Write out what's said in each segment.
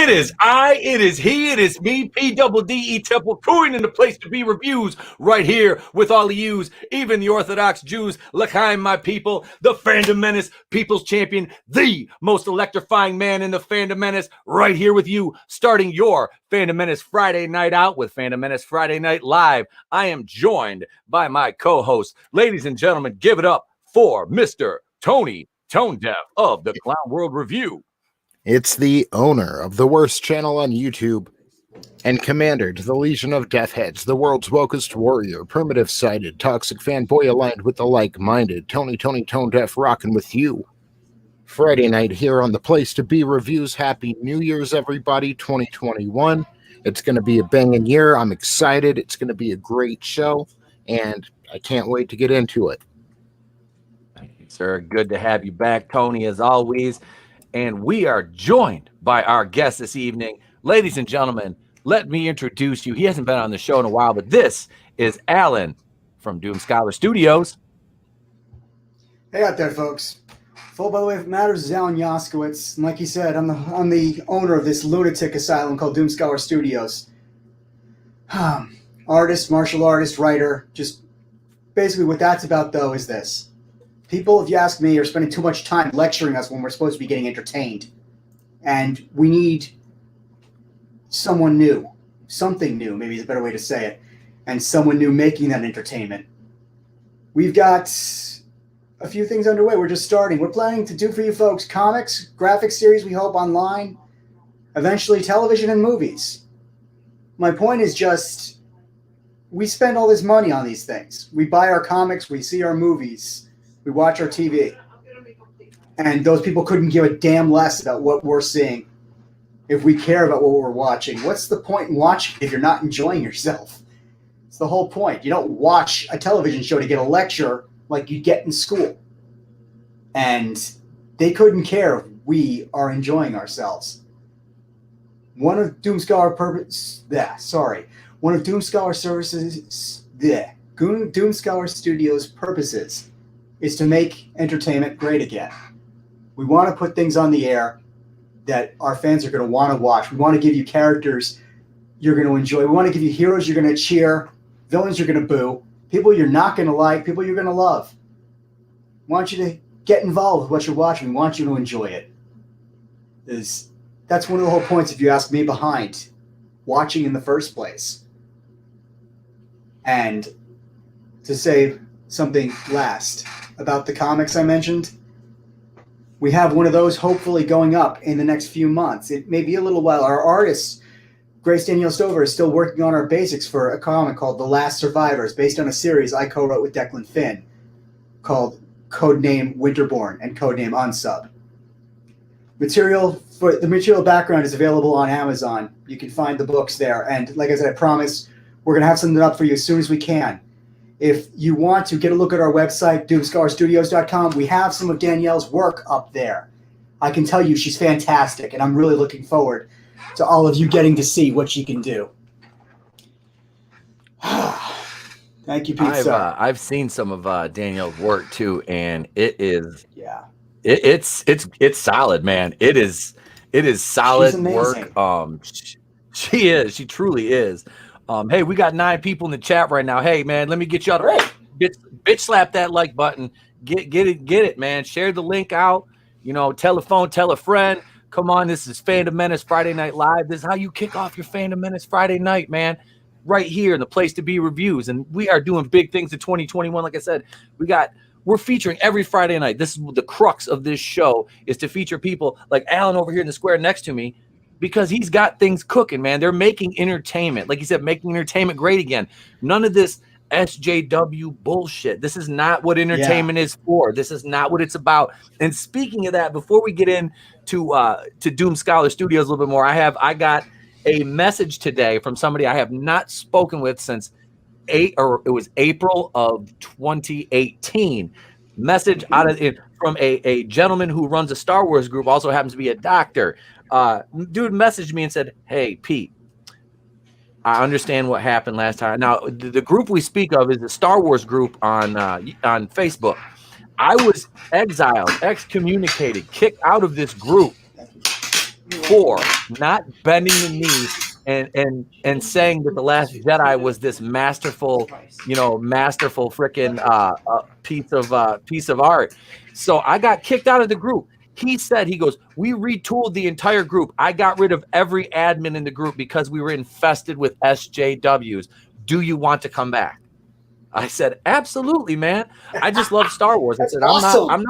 It is I, it is he, it is me, P-double-D-E Temple, crewing in the place to be reviews right here with all of yous, even the Orthodox Jews. L'chaim, my people, the Fandom Menace, people's champion, the most electrifying man in the Fandom Menace, right here with you, starting your Fandom Menace Friday night out with Fandom Menace Friday Night Live. I am joined by my co-host. Ladies and gentlemen, give it up for Mr. Tony ToneDef of the Clown World Review. It's the owner of the worst channel on YouTube and commander to the Legion of Deathheads, the world's wokest warrior, primitive-sided, toxic fanboy aligned with the like-minded, Tony ToneDef rocking with you. Friday night here on the Place to Be Reviews. Happy New Year's, everybody, 2021. It's going to be a banging year. I'm excited. It's going to be a great show, and I can't wait to get into it. Thank you, sir. Good to have you back, Tony, as always. And we are joined by our guest this evening. Ladies and gentlemen, let me introduce you. He hasn't been on the show in a while, but this is Alan from Doom Scholar Studios. Hey out there, folks. Full, by the way, if it matters, is Alan Yaskowitz. And like he said, I'm the owner of this lunatic asylum called Doom Scholar Studios. Artist, martial artist, writer. Just basically what that's about, though, is this. People, if you ask me, are spending too much time lecturing us when we're supposed to be getting entertained. And we need someone new. Something new, maybe is a better way to say it. And someone new making that entertainment. We've got a few things underway. We're just starting. We're planning to do for you folks comics, graphic series, we hope, online. Eventually television and movies. My point is just, we spend all this money on these things. We buy our comics, we see our movies. We watch our TV, and those people couldn't give a damn less about what we're seeing if we care about what we're watching. What's the point in watching if you're not enjoying yourself? It's the whole point. You don't watch a television show to get a lecture like you get in school. And they couldn't care if we are enjoying ourselves. One of Doom Scholar Studios' purposes is to make entertainment great again. We want to put things on the air that our fans are going to want to watch. We want to give you characters you're going to enjoy. We want to give you heroes you're going to cheer, villains you're going to boo, people you're not going to like, people you're going to love. We want you to get involved with what you're watching. We want you to enjoy it. That's one of the whole points, if you ask me, behind watching in the first place. And to say something last about the comics I mentioned, we have one of those hopefully going up in the next few months. It may be a little while. Our artist, Grace Danielle Stover, is still working on our basics for a comic called The Last Survivors, based on a series I co-wrote with Declan Finn called Codename Winterborn and Codename Unsub. The material background is available on Amazon. You can find the books there. And like I said, I promise we're going to have something up for you as soon as we can. If you want to get a look at our website, doomscholarstudios.com, we have some of Danielle's work up there. I can tell you she's fantastic, and I'm really looking forward to all of you getting to see what she can do. Thank you, Pete. I've seen some of Danielle's work too, and it's solid, man. It is solid work. She truly is. Hey, we got 9 people in the chat right now. Hey, man, let me get y'all to bitch slap that like button. Get it, man. Share the link out. Tell a friend. Come on, this is Fandom Menace Friday Night Live. This is how you kick off your Fandom Menace Friday night, man. Right here in the Place to Be Reviews. And we are doing big things in 2021. Like I said, we're featuring every Friday night. This is the crux of this show, is to feature people like Alan over here in the square next to me, because he's got things cooking, man. They're making entertainment. Like you said, making entertainment great again. None of this SJW bullshit. This is not what entertainment is for. This is not what it's about. And speaking of that, before we get into to Doom Scholar Studios a little bit more, I got a message today from somebody I have not spoken with since April of 2018. Message from a gentleman who runs a Star Wars group, also happens to be a doctor. Dude messaged me and said, "Hey, Pete, I understand what happened last time." Now, the group we speak of is the Star Wars group on Facebook. I was exiled, excommunicated, kicked out of this group for not bending the knee and saying that The Last Jedi was this masterful freaking piece of art. So I got kicked out of the group. He goes, we retooled the entire group. I got rid of every admin in the group because we were infested with SJWs. Do you want to come back? I said, absolutely, man. I just love Star Wars. I said, awesome. I'm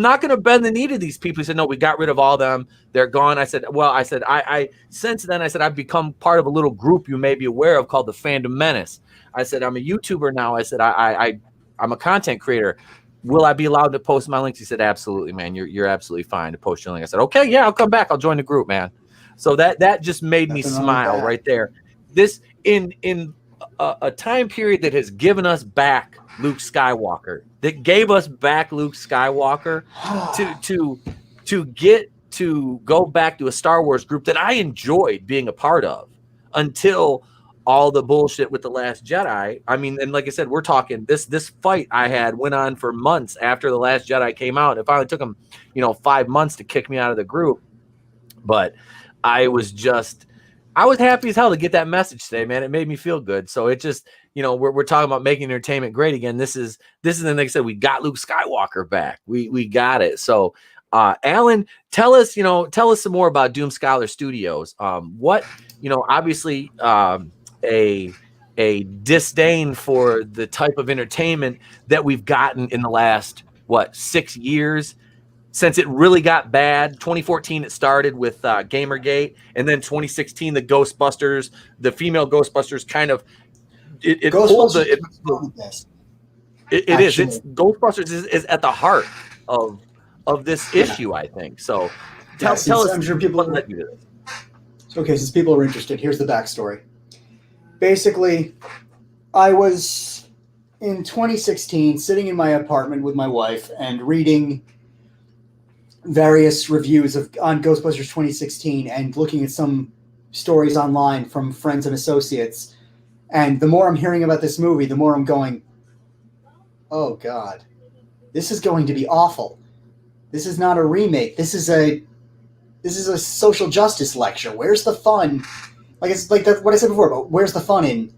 not gonna bend the knee to these people. He said, no, we got rid of all them. They're gone. I said, well, I since then, I said, I've become part of a little group you may be aware of called the Fandom Menace. I said, I'm a YouTuber now. I said, I'm a content creator. Will I be allowed to post my links? He said, absolutely, man. You're absolutely fine to post your link. I said, okay, yeah, I'll come back. I'll join the group, man. So that just made me smile right there. This in a time period that has given us back Luke Skywalker, that gave us back Luke Skywalker to get to go back to a Star Wars group that I enjoyed being a part of until all the bullshit with The Last Jedi. I mean, and like I said, we're talking this fight I had went on for months after The Last Jedi came out. It finally took them, 5 months to kick me out of the group. But I was happy as hell to get that message today, man. It made me feel good. So it just, we're talking about making entertainment great again. This is the like I said, we got Luke Skywalker back. We got it. So Alan, tell us some more about Doom Scholar Studios. What, obviously a disdain for the type of entertainment that we've gotten in the last 6 years. Since it really got bad. 2014 it started with Gamergate, and then 2016 the Ghostbusters, the female Ghostbusters kind of it pulled the it is. It's Ghostbusters is at the heart of this issue, I think. So tell us. I'm sure people led you to this. Okay, since people are interested, here's the backstory. Basically, I was in 2016 sitting in my apartment with my wife and reading various reviews on Ghostbusters 2016 and looking at some stories online from friends and associates. And the more I'm hearing about this movie, the more I'm going, oh God, this is going to be awful. This is not a remake. This is a social justice lecture. Where's the fun? Like it's like what I said before, but where's the fun in?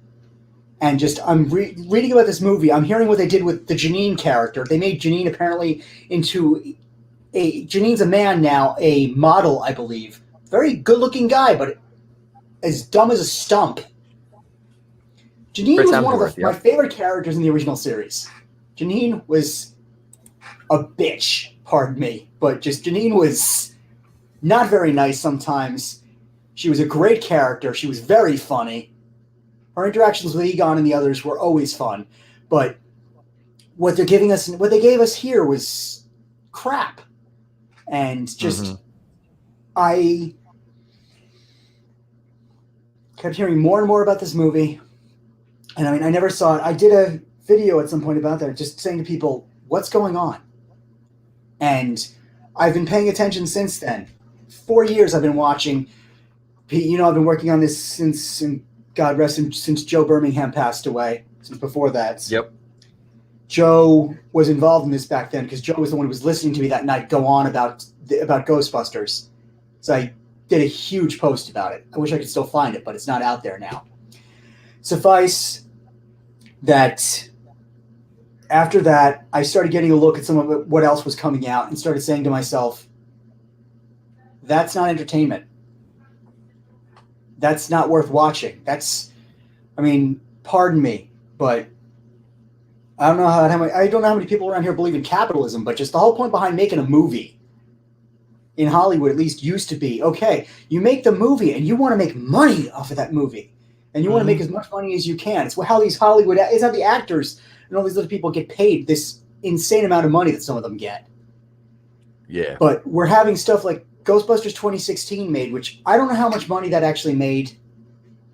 And just I'm reading about this movie. I'm hearing what they did with the Janine character. They made Janine apparently into Janine's a man now, a model, I believe. Very good-looking guy, but as dumb as a stump. Janine was one of my favorite characters in the original series. Janine was a bitch, pardon me, but just Janine was not very nice sometimes. She was a great character. She was very funny. Her interactions with Egon and the others were always fun, but what they gave us here was crap. And just, I kept hearing more and more about this movie. And I mean, I never saw it. I did a video at some point about that, just saying to people, what's going on? And I've been paying attention since then. 4 years I've been watching. I've been working on this since, and God rest him, since Joe Birmingham passed away, since before that. Yep. Joe was involved in this back then because Joe was the one who was listening to me that night go on about Ghostbusters. So I did a huge post about it. I wish I could still find it, but it's not out there now. Suffice that after that, I started getting a look at some of what else was coming out and started saying to myself, that's not entertainment. That's not worth watching. Pardon me, but I don't know how many people around here believe in capitalism, but just the whole point behind making a movie in Hollywood at least used to be, okay, you make the movie and you want to make money off of that movie. And you want to make as much money as you can. It's how it's how the actors and all these other people get paid this insane amount of money that some of them get. Yeah. But we're having stuff like Ghostbusters 2016 made, which I don't know how much money that actually made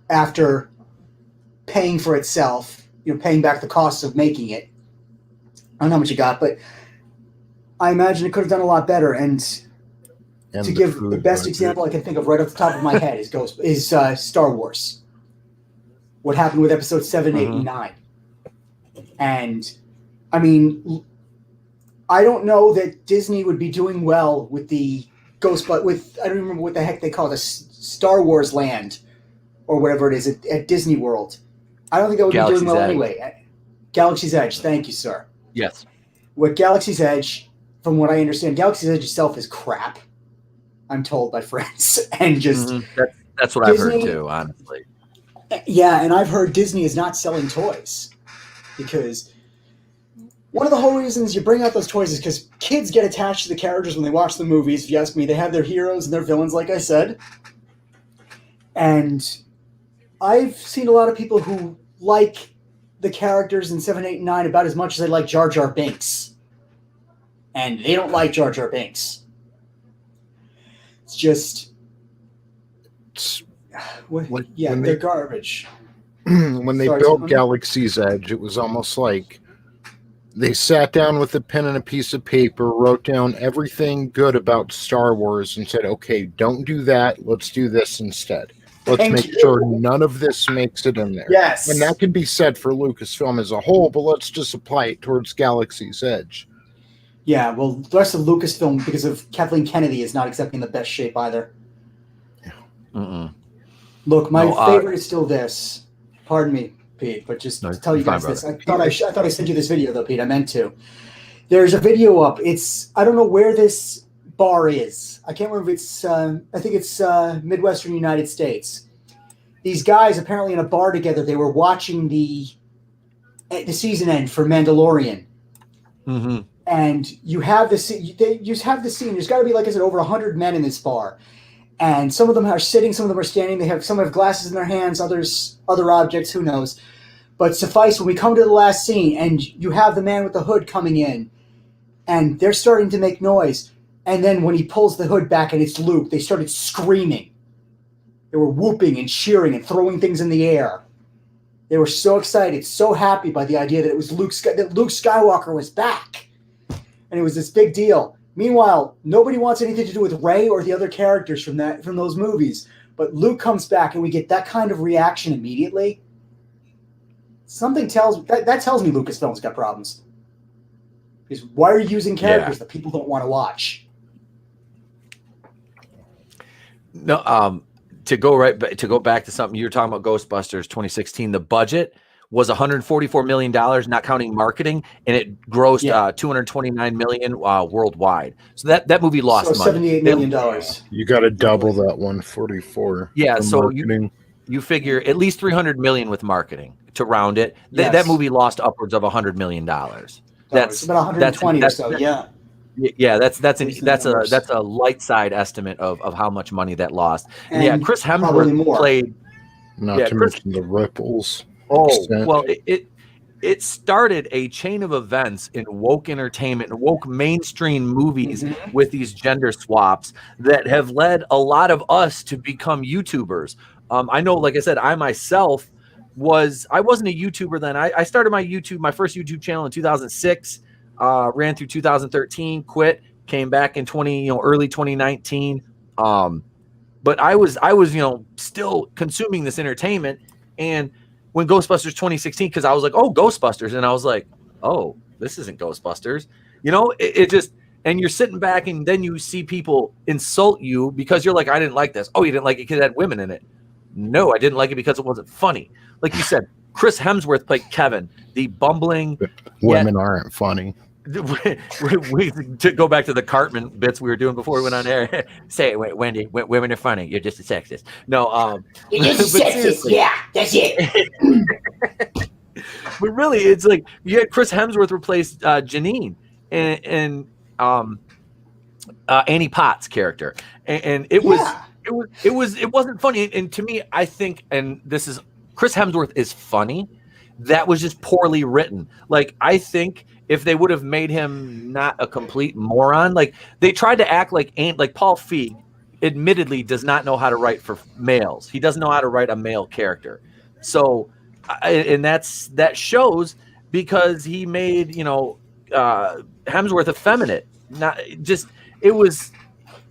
after paying for itself. Paying back the costs of making it. I don't know how much it got, but I imagine it could have done a lot better. And to give the best example I can think of right off the top of my head is Star Wars. What happened with episode 7, 8, and 9. And, I mean, I don't know that Disney would be doing well with the with I don't remember what the heck they call it, a Star Wars land or whatever it is at Disney World. I don't think that would be doing well anyway. Galaxy's Edge, thank you, sir. Yes. With Galaxy's Edge, from what I understand, Galaxy's Edge itself is crap. I'm told by friends, and just that's what Disney, I've heard too, honestly. Yeah, and I've heard Disney is not selling toys because one of the whole reasons you bring out those toys is because kids get attached to the characters when they watch the movies. If you ask me, they have their heroes and their villains, like I said. And I've seen a lot of people who like the characters in 7, 8, and 9 about as much as they like Jar Jar Binks. And they don't like Jar Jar Binks. It's just... they're garbage. When they built Galaxy's Edge, it was almost like they sat down with a pen and a piece of paper, wrote down everything good about Star Wars, and said, okay, don't do that. Let's do this instead. Let's make sure none of this makes it in there. Yes. And that can be said for Lucasfilm as a whole, but let's just apply it towards Galaxy's Edge. Yeah, well, the rest of Lucasfilm, because of Kathleen Kennedy, is not exactly in the best shape either. Mm-mm. Look, my favorite is still this. Pardon me, Pete, but just to tell you guys this. I thought I sent you this video, though, Pete. I meant to. There's a video up. I don't know where this bar is. I can't remember if it's, I think it's Midwestern United States. These guys, apparently in a bar together, they were watching the season end for Mandalorian. Mm-hmm. And you have the scene. There's got to be, like I said, over 100 men in this bar. And some of them are sitting, some of them are standing. Some have glasses in their hands, others other objects, who knows. But suffice, when we come to the last scene, and you have the man with the hood coming in, and they're starting to make noise. And then when he pulls the hood back and it's Luke, they started screaming. They were whooping and cheering and throwing things in the air. They were so excited, so happy by the idea that it was Luke Skywalker was back. And it was this big deal. Meanwhile, nobody wants anything to do with Rey or the other characters from those movies. But Luke comes back and we get that kind of reaction immediately. Something tells me Lucasfilm's got problems. Because why are you using characters that people don't want to watch? No, to go back to something you were talking about, Ghostbusters 2016. The budget was $144 million, not counting marketing, and it grossed $229 million worldwide. So that movie lost money. $78 million. You got to double that 144. Yeah, so you figure at least $300 million with marketing to round it. Yes. That movie lost upwards of $100 million. That's about 120 or so. Yeah. Yeah, that's a light side estimate of how much money that lost. And Chris Hemsworth played. Not to mention the ripples. Well, it started a chain of events in woke entertainment and woke mainstream movies with these gender swaps that have led a lot of us to become YouTubers. I know, like I said, I myself wasn't a YouTuber then. I started my first YouTube channel in 2006, ran through 2013, quit, came back in early 2019. But I was still consuming this entertainment. And when Ghostbusters 2016, because I was like, oh, Ghostbusters. And I was like, oh, this isn't Ghostbusters. It just, and you're sitting back and then you see people insult you because you're like, I didn't like this. Oh, you didn't like it because it had women in it. No, I didn't like it because it wasn't funny. Like you said, Chris Hemsworth played Kevin, the bumbling. Women aren't funny. We to go back to the Cartman bits we were doing before we went on air. Say it, Wendy. Women are funny. You're just a sexist. No, you're just a sexist. Yeah, that's it. But really, it's like you had Chris Hemsworth replace Janine and Annie Potts' character, and it wasn't funny. And to me, I think, and this is Chris Hemsworth is funny. That was just poorly written. Like, I think if they would have made him not a complete moron, like they tried to act like Paul Feig admittedly does not know how to write for males. He doesn't know how to write a male character. So, and that shows because he made, Hemsworth effeminate. It was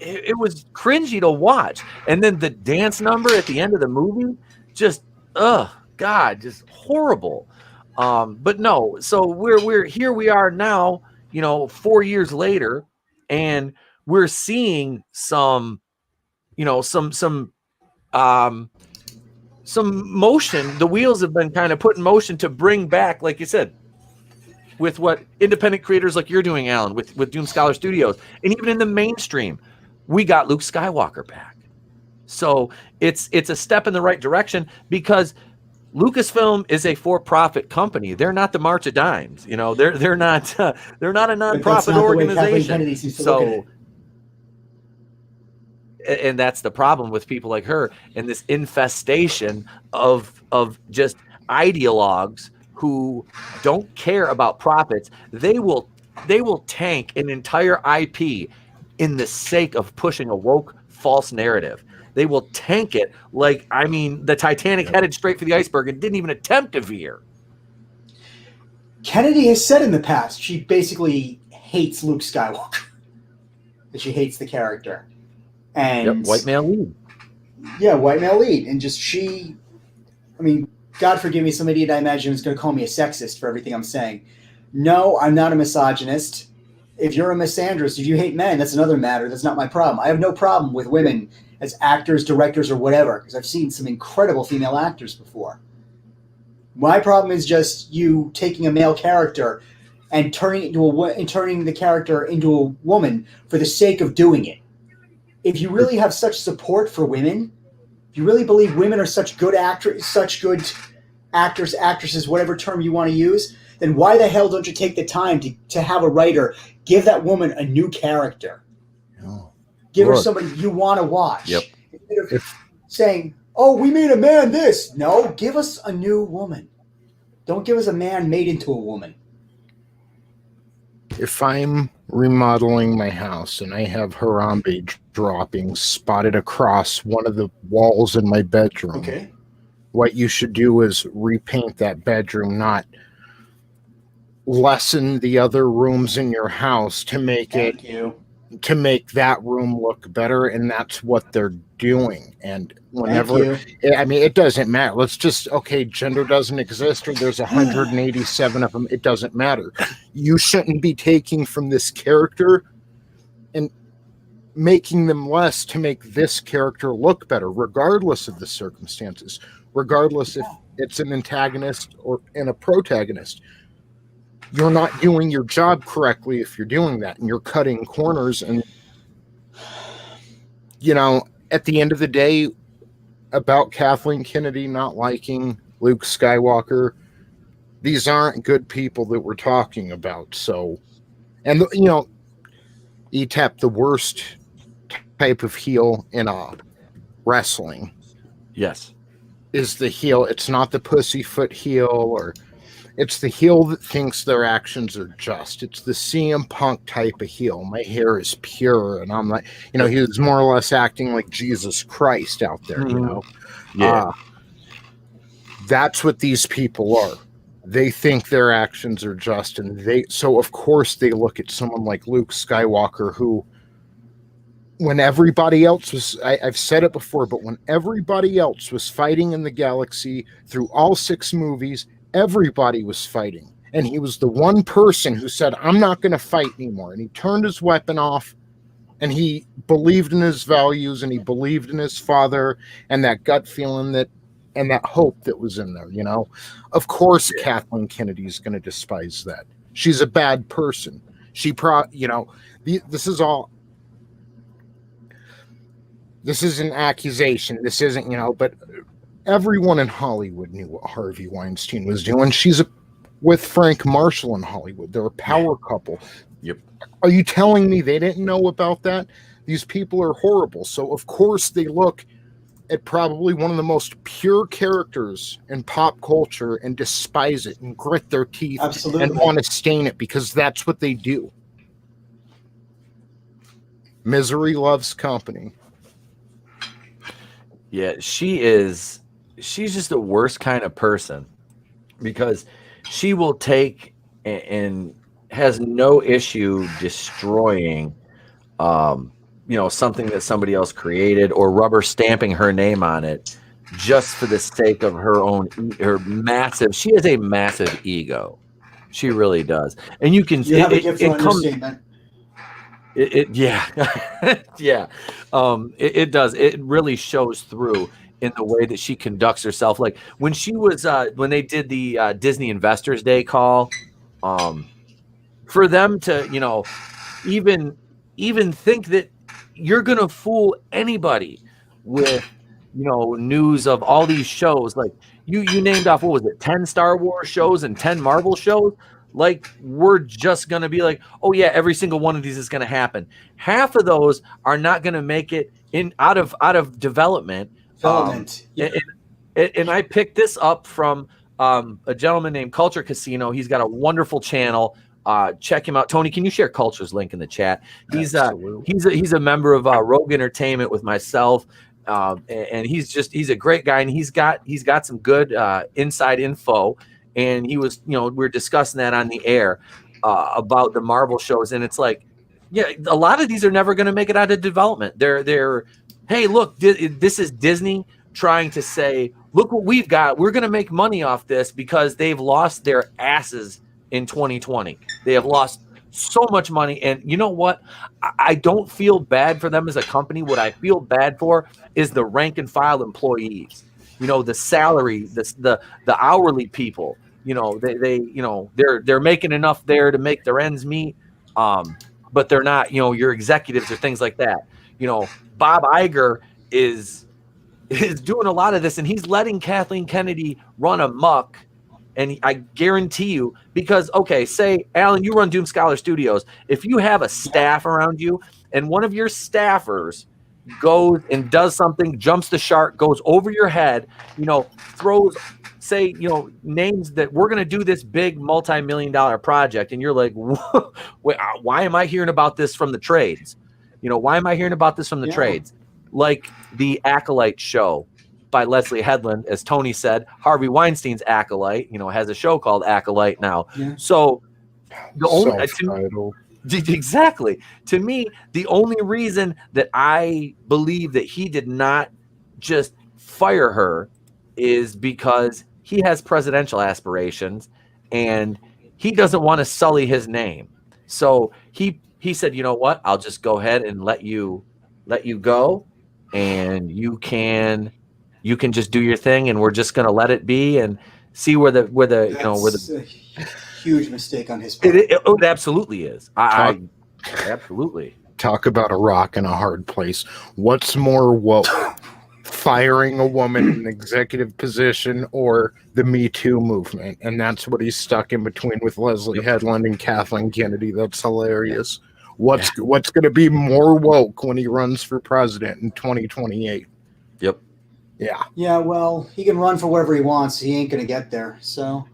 cringy to watch. And then the dance number at the end of the movie, just just horrible. But no, so we're here. We are now, 4 years later, and we're seeing some, some motion. The wheels have been kind of put in motion to bring back, like you said, with what independent creators like you're doing, Alan, with Doom Scholar Studios, and even in the mainstream, we got Luke Skywalker back. So it's a step in the right direction, because Lucasfilm is a for-profit company. They're not the March of Dimes. They're not they're not a nonprofit organization. So, and that's the problem with people like her and this infestation of just ideologues who don't care about profits. They will tank an entire IP in the sake of pushing a woke false narrative. They will tank it like, the Titanic headed straight for the iceberg and didn't even attempt to veer. Kennedy has said in the past she basically hates Luke Skywalker. That she hates the character. And white male lead. Yeah, white male lead. And just God forgive me, some idiot I imagine is going to call me a sexist for everything I'm saying. No, I'm not a misogynist. If you're a misandrist, if you hate men, that's another matter. That's not my problem. I have no problem with women as actors, directors, or whatever, because I've seen some incredible female actors before. My problem is just you taking a male character and turning the character into a woman for the sake of doing it. If you really have such support for women, if you really believe women are such good actors, actresses, whatever term you want to use, then why the hell don't you take the time to have a writer give that woman a new character? Give her somebody you want to watch. Yep. Instead of saying, oh, we made a man this. No, give us a new woman. Don't give us a man made into a woman. If I'm remodeling my house and I have Harambe droppings spotted across one of the walls in my bedroom, okay, what you should do is repaint that bedroom, not lessen the other rooms in your house to make that room look better, and that's what they're doing. And whenever it doesn't matter. Let's just gender doesn't exist, or there's 187 of them. It doesn't matter. You shouldn't be taking from this character and making them less to make this character look better, regardless of the circumstances, regardless if it's an antagonist or a protagonist. You're not doing your job correctly if you're doing that, and you're cutting corners. And at the end of the day, about Kathleen Kennedy not liking Luke Skywalker, these aren't good people that we're talking about. So, and ETAP, the worst type of heel in wrestling, yes, is the heel. It's not the pussyfoot heel, or it's the heel that thinks their actions are just. It's the CM Punk type of heel. My hair is pure, and I'm like, he was more or less acting like Jesus Christ out there, Yeah. That's what these people are. They think their actions are just, and so of course they look at someone like Luke Skywalker, who, when everybody else was, I've said it before, but when everybody else was fighting in the galaxy through all 6 movies, everybody was fighting. And he was the one person who said, I'm not going to fight anymore. And he turned his weapon off, and he believed in his values, and he believed in his father, and that gut feeling and that hope that was in there, Of course, Kathleen Kennedy is going to despise that. She's a bad person. This is an accusation. This isn't, but everyone in Hollywood knew what Harvey Weinstein was doing. She's with Frank Marshall in Hollywood. They're a power couple. Yep. Are you telling me they didn't know about that? These people are horrible. So, of course, they look at probably one of the most pure characters in pop culture and despise it and grit their teeth and want to stain it, because that's what they do. Misery loves company. Yeah, she's just the worst kind of person, because she will take and has no issue destroying something that somebody else created, or rubber stamping her name on it just for the sake of she has a massive ego. She really does. And you can have a gift for understatement. Yeah. Yeah. It does. It really shows through in the way that she conducts herself. Like when she was, when they did the Disney Investors Day call, for them to, even think that you're gonna fool anybody with news of all these shows. Like you named off, what was it, 10 Star Wars shows and 10 Marvel shows. Like we're just gonna be like, oh yeah, every single one of these is gonna happen. Half of those are not gonna make it in out of development. Yeah. And I picked this up from a gentleman named Culture Casino. He's got a wonderful channel. Check him out. Tony, can you share Culture's link in the chat? He's a member of Rogue Entertainment with myself, and he's a great guy, and he's got some good inside info. And he was, we're discussing that on the air about the Marvel shows, and it's like, yeah, a lot of these are never going to make it out of development. They're hey, look, this is Disney trying to say, look what we've got. We're going to make money off this because they've lost their asses in 2020. They have lost so much money. And you know what? I don't feel bad for them as a company. What I feel bad for is the rank and file employees, the salary, the hourly people, they're making enough there to make their ends meet. But they're not, your executives or things like that. Bob Iger is doing a lot of this, and he's letting Kathleen Kennedy run amok. And I guarantee you, because, okay, say, Alan, you run Doom Scholar Studios. If you have a staff around you and one of your staffers goes and does something, jumps the shark, goes over your head, throws, say, names that we're going to do this big multi-million-dollar project, and you're like, why am I hearing about this from the trades? Why am I hearing about this from the trades? Like the Acolyte show by Leslie Headland, as Tony said, Harvey Weinstein's acolyte, has a show called Acolyte now. Yeah. So the only exactly, to me, the only reason that I believe that he did not just fire her is because he has presidential aspirations and he doesn't want to sully his name. So he said, you know what, I'll just go ahead and let you go, and you can just do your thing, and we're just going to let it be and see where the a huge mistake on his part. It absolutely is. I absolutely talk about a rock in a hard place. What's more woke, firing a woman in an executive position or the Me Too movement? And that's what he's stuck in between with Leslie Headland and Kathleen Kennedy. That's hilarious. What's going to be more woke when he runs for president in 2028? Yep. Yeah. Yeah, well, he can run for whatever he wants. He ain't going to get there. So,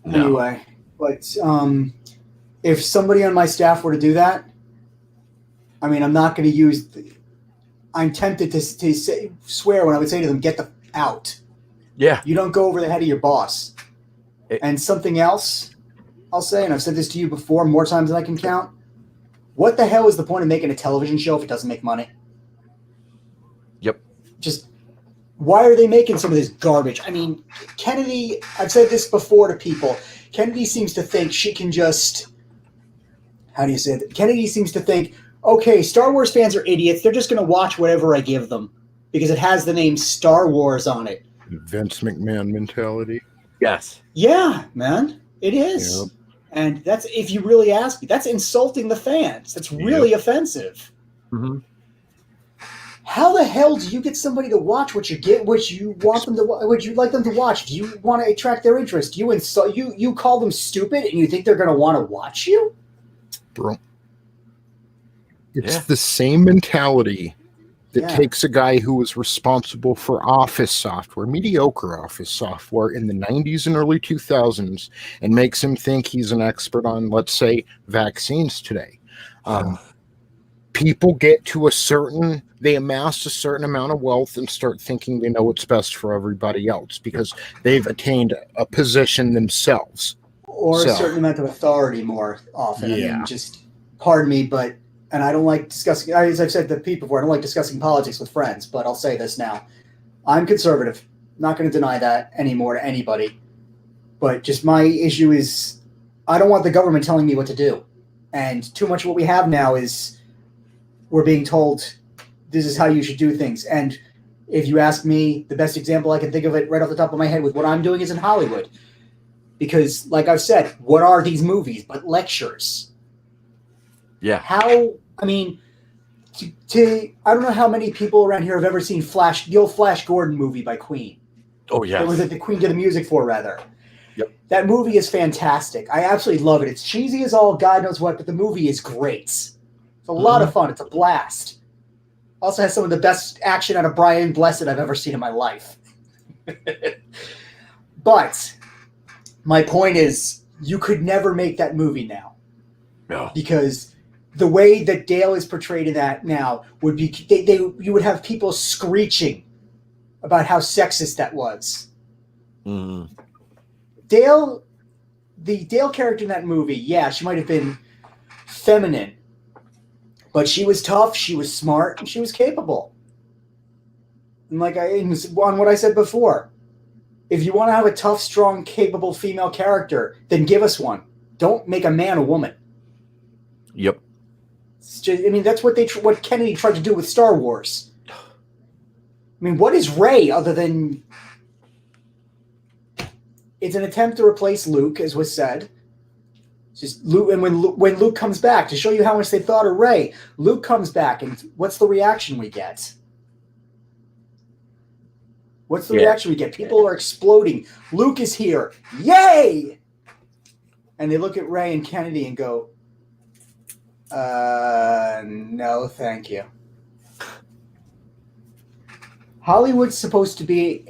anyway. But if somebody on my staff were to do that, I mean, I'm not going to use... I'm tempted to swear when I would say to them, get the out. Yeah. You don't go over the head of your boss. And something else I'll say, and I've said this to you before more times than I can count, what the hell is the point of making a television show if it doesn't make money? Yep. Just... why are they making some of this garbage? I mean, Kennedy, I've said this before to people, Kennedy seems to think she can just, how do you say it? Kennedy seems to think, okay, Star Wars fans are idiots. They're just going to watch whatever I give them because it has the name Star Wars on it. Vince McMahon mentality. Yes. Yeah, man, it is. Yep. And that's, if you really ask me, that's insulting the fans. That's really offensive. Mm-hmm. How the hell do you get somebody to watch what you want them to, what you like them to watch? Do you want to attract their interest? You call them stupid and you think they're going to want to watch you? Bro. It's the same mentality that takes a guy who was responsible for office software, mediocre office software in the 90s and early 2000s, and makes him think he's an expert on, let's say, vaccines today. People get to they amass a certain amount of wealth and start thinking they know what's best for everybody else because they've attained a position themselves. Or a certain amount of authority more often. I mean, just, pardon me, but, and I don't like discussing, as I've said to people before, I don't like discussing politics with friends, but I'll say this now. I'm conservative. Not going to deny that anymore to anybody. But just my issue is, I don't want the government telling me what to do. And too much of what we have now is we're being told this is how you should do things. And if you ask me, the best example I can think of it right off the top of my head with what I'm doing is in Hollywood. Because, like I've said, what are these movies but lectures? Yeah. I don't know how many people around here have ever seen the old Flash Gordon movie by Queen. Oh, yeah. It was the Queen did the music for, rather. Yep. That movie is fantastic. I absolutely love it. It's cheesy as all God knows what, but the movie is great. It's a lot of fun. It's a blast. Also has some of the best action out of Brian Blessed I've ever seen in my life. But my point is, you could never make that movie now. No. Because the way that Dale is portrayed in that now would be you would have people screeching about how sexist that was. Mm. The Dale character in that movie, yeah, she might have been feminine, but she was tough, she was smart, and she was capable. And on what I said before, if you want to have a tough, strong, capable female character, then give us one. Don't make a man a woman. Yep. That's what Kennedy tried to do with Star Wars. I mean, what is Rey other than... It's an attempt to replace Luke, as was said. Just Luke, and when Luke comes back, to show you how much they thought of Rey, Luke comes back, and what's the reaction we get? What's the reaction we get? People are exploding. Luke is here. Yay! And they look at Rey and Kennedy and go, no, thank you. Hollywood's supposed to be,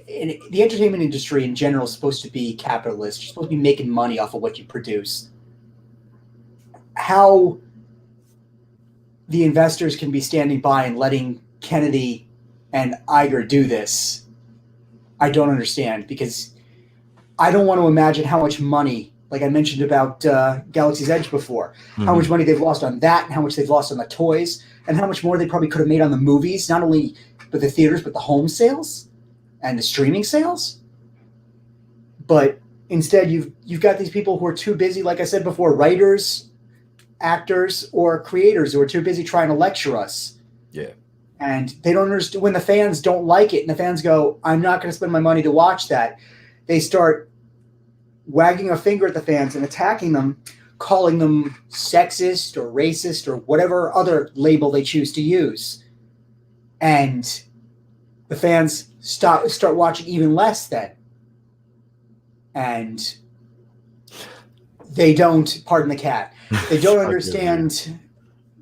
the entertainment industry in general is supposed to be capitalist. You're supposed to be making money off of what you produce. How the investors can be standing by and letting Kennedy and Iger do this, I don't understand, because I don't want to imagine how much money, like I mentioned about Galaxy's Edge before, how much money they've lost on that, and how much they've lost on the toys, and how much more they probably could have made on the movies, not only but the theaters, but the home sales and the streaming sales. But instead, you've got these people who are too busy, like I said before, writers, actors, or creators who are too busy trying to lecture us. Yeah. And they don't understand when the fans don't like it, and the fans go, "I'm not going to spend my money to watch that." They start wagging a finger at the fans and attacking them, calling them sexist or racist or whatever other label they choose to use. And the fans start watching even less then. And they don't, pardon the cat, they don't understand,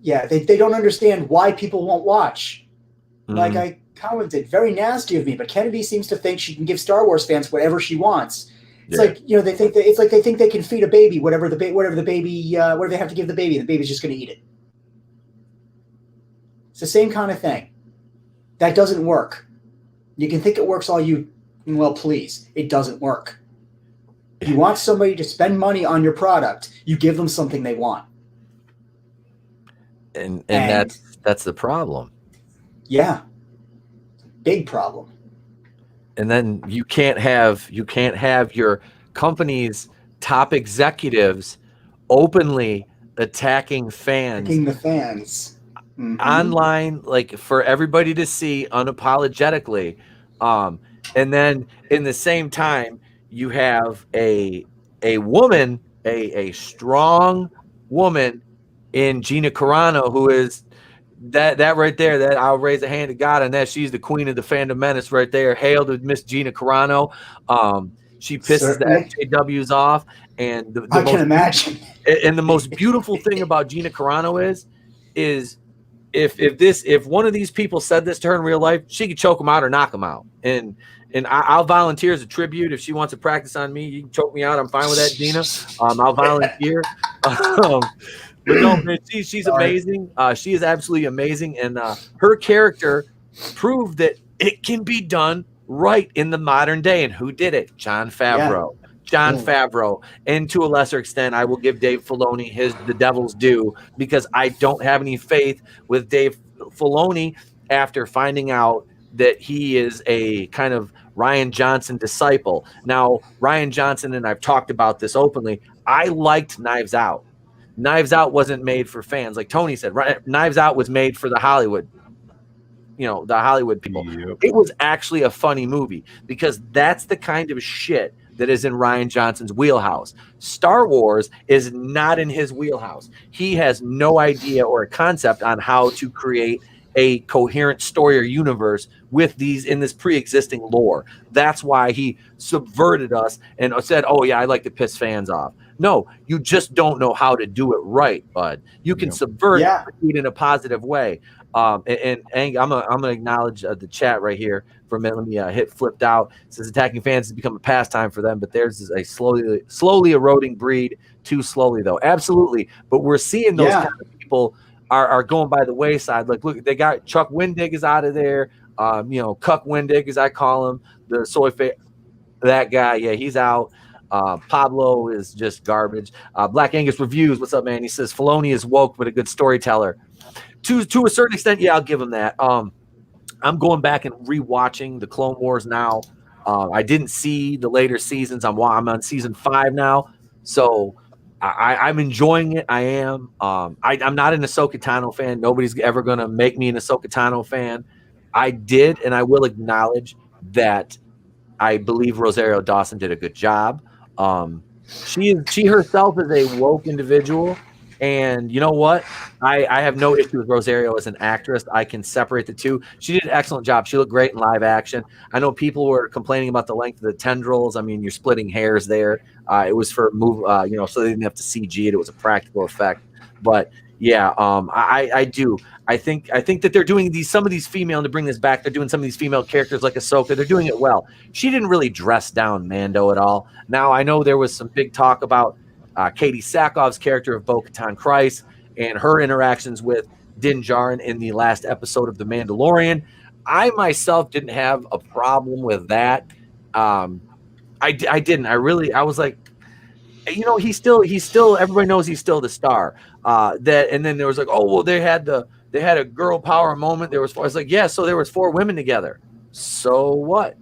they don't understand why people won't watch. Like I commented, very nasty of me, but Kennedy seems to think she can give Star Wars fans whatever she wants. It's like, they think that they think they can feed a baby whatever they have to give the baby, and the baby's just going to eat it. It's the same kind of thing. That doesn't work. You can think it works all you well please. It doesn't work. You want somebody to spend money on your product, you give them something they want. And that's the problem. Yeah. Big problem. And then you can't have your company's top executives openly attacking fans. Attacking the fans. Online, like for everybody to see unapologetically. And then in the same time, you have a woman, a strong woman in Gina Carano, who is that right there, that I'll raise a hand to God on that. She's the queen of the Fandom Menace right there. Hail to Miss Gina Carano. She pisses the SJWs off. And I can imagine. And the most beautiful thing about Gina Carano is if one of these people said this to her in real life, she could choke them out or knock them out. And I'll volunteer as a tribute. If she wants to practice on me, you can choke me out. I'm fine with that, Gina. I'll volunteer. But no, man, she's amazing. She is absolutely amazing. And her character proved that it can be done right in the modern day. And who did it? Jon Favreau. Yeah. Jon Favreau. And to a lesser extent, I will give Dave Filoni the devil's due, because I don't have any faith with Dave Filoni after finding out that he is a kind of Rian Johnson disciple. Now, Rian Johnson, and I've talked about this openly, I liked Knives Out. Knives Out wasn't made for fans, like Tony said. Right? Knives Out was made for the Hollywood, the Hollywood people. Yep. It was actually a funny movie because that's the kind of shit that is in Rian Johnson's wheelhouse. Star Wars is not in his wheelhouse. He has no idea or a concept on how to create a coherent story or universe with these in this pre-existing lore. That's why he subverted us and said, "Oh yeah, I like to piss fans off." No, you just don't know how to do it right, bud. You can subvert it in a positive way. And I'm gonna acknowledge the chat right here for a minute. Let me hit flipped out. It says attacking fans has become a pastime for them, but theirs is a slowly eroding breed. Too slowly though, absolutely. But we're seeing those kind of people are going by the wayside. Like, look, they got Chuck Wendig is out of there. Cuck Wendig, as I call him, the soy that guy. Yeah, he's out. Pablo is just garbage. Black Angus Reviews, what's up, man? He says Filoni is woke but a good storyteller. To a certain extent, yeah, I'll give him that. I'm going back and rewatching the Clone Wars now. I didn't see the later seasons. I'm on season 5 now, so I'm enjoying it. I am. I'm not an Ahsoka Tano fan. Nobody's ever going to make me an Ahsoka Tano fan. I did, and I will acknowledge that I believe Rosario Dawson did a good job. She herself is a woke individual, and you know what? I have no issue with Rosario as an actress. I can separate the two. She did an excellent job. She looked great in live action. I know people were complaining about the length of the tendrils. I mean, you're splitting hairs there. It was for so they didn't have to CG it. It was a practical effect. But yeah, I do. I think that they're doing some of these female, to bring this back, they're doing some of these female characters like Ahsoka. They're doing it well. She didn't really dress down Mando at all. Now, I know there was some big talk about Katie Sackhoff's character of Bo-Katan Kryze and her interactions with Din Djarin in the last episode of The Mandalorian. I myself didn't have a problem with that. I didn't. I was like, he's still. Everybody knows he's still the star. And then there was like, oh well, they had a girl power moment. I was like, yeah. So there was 4 women together. So what?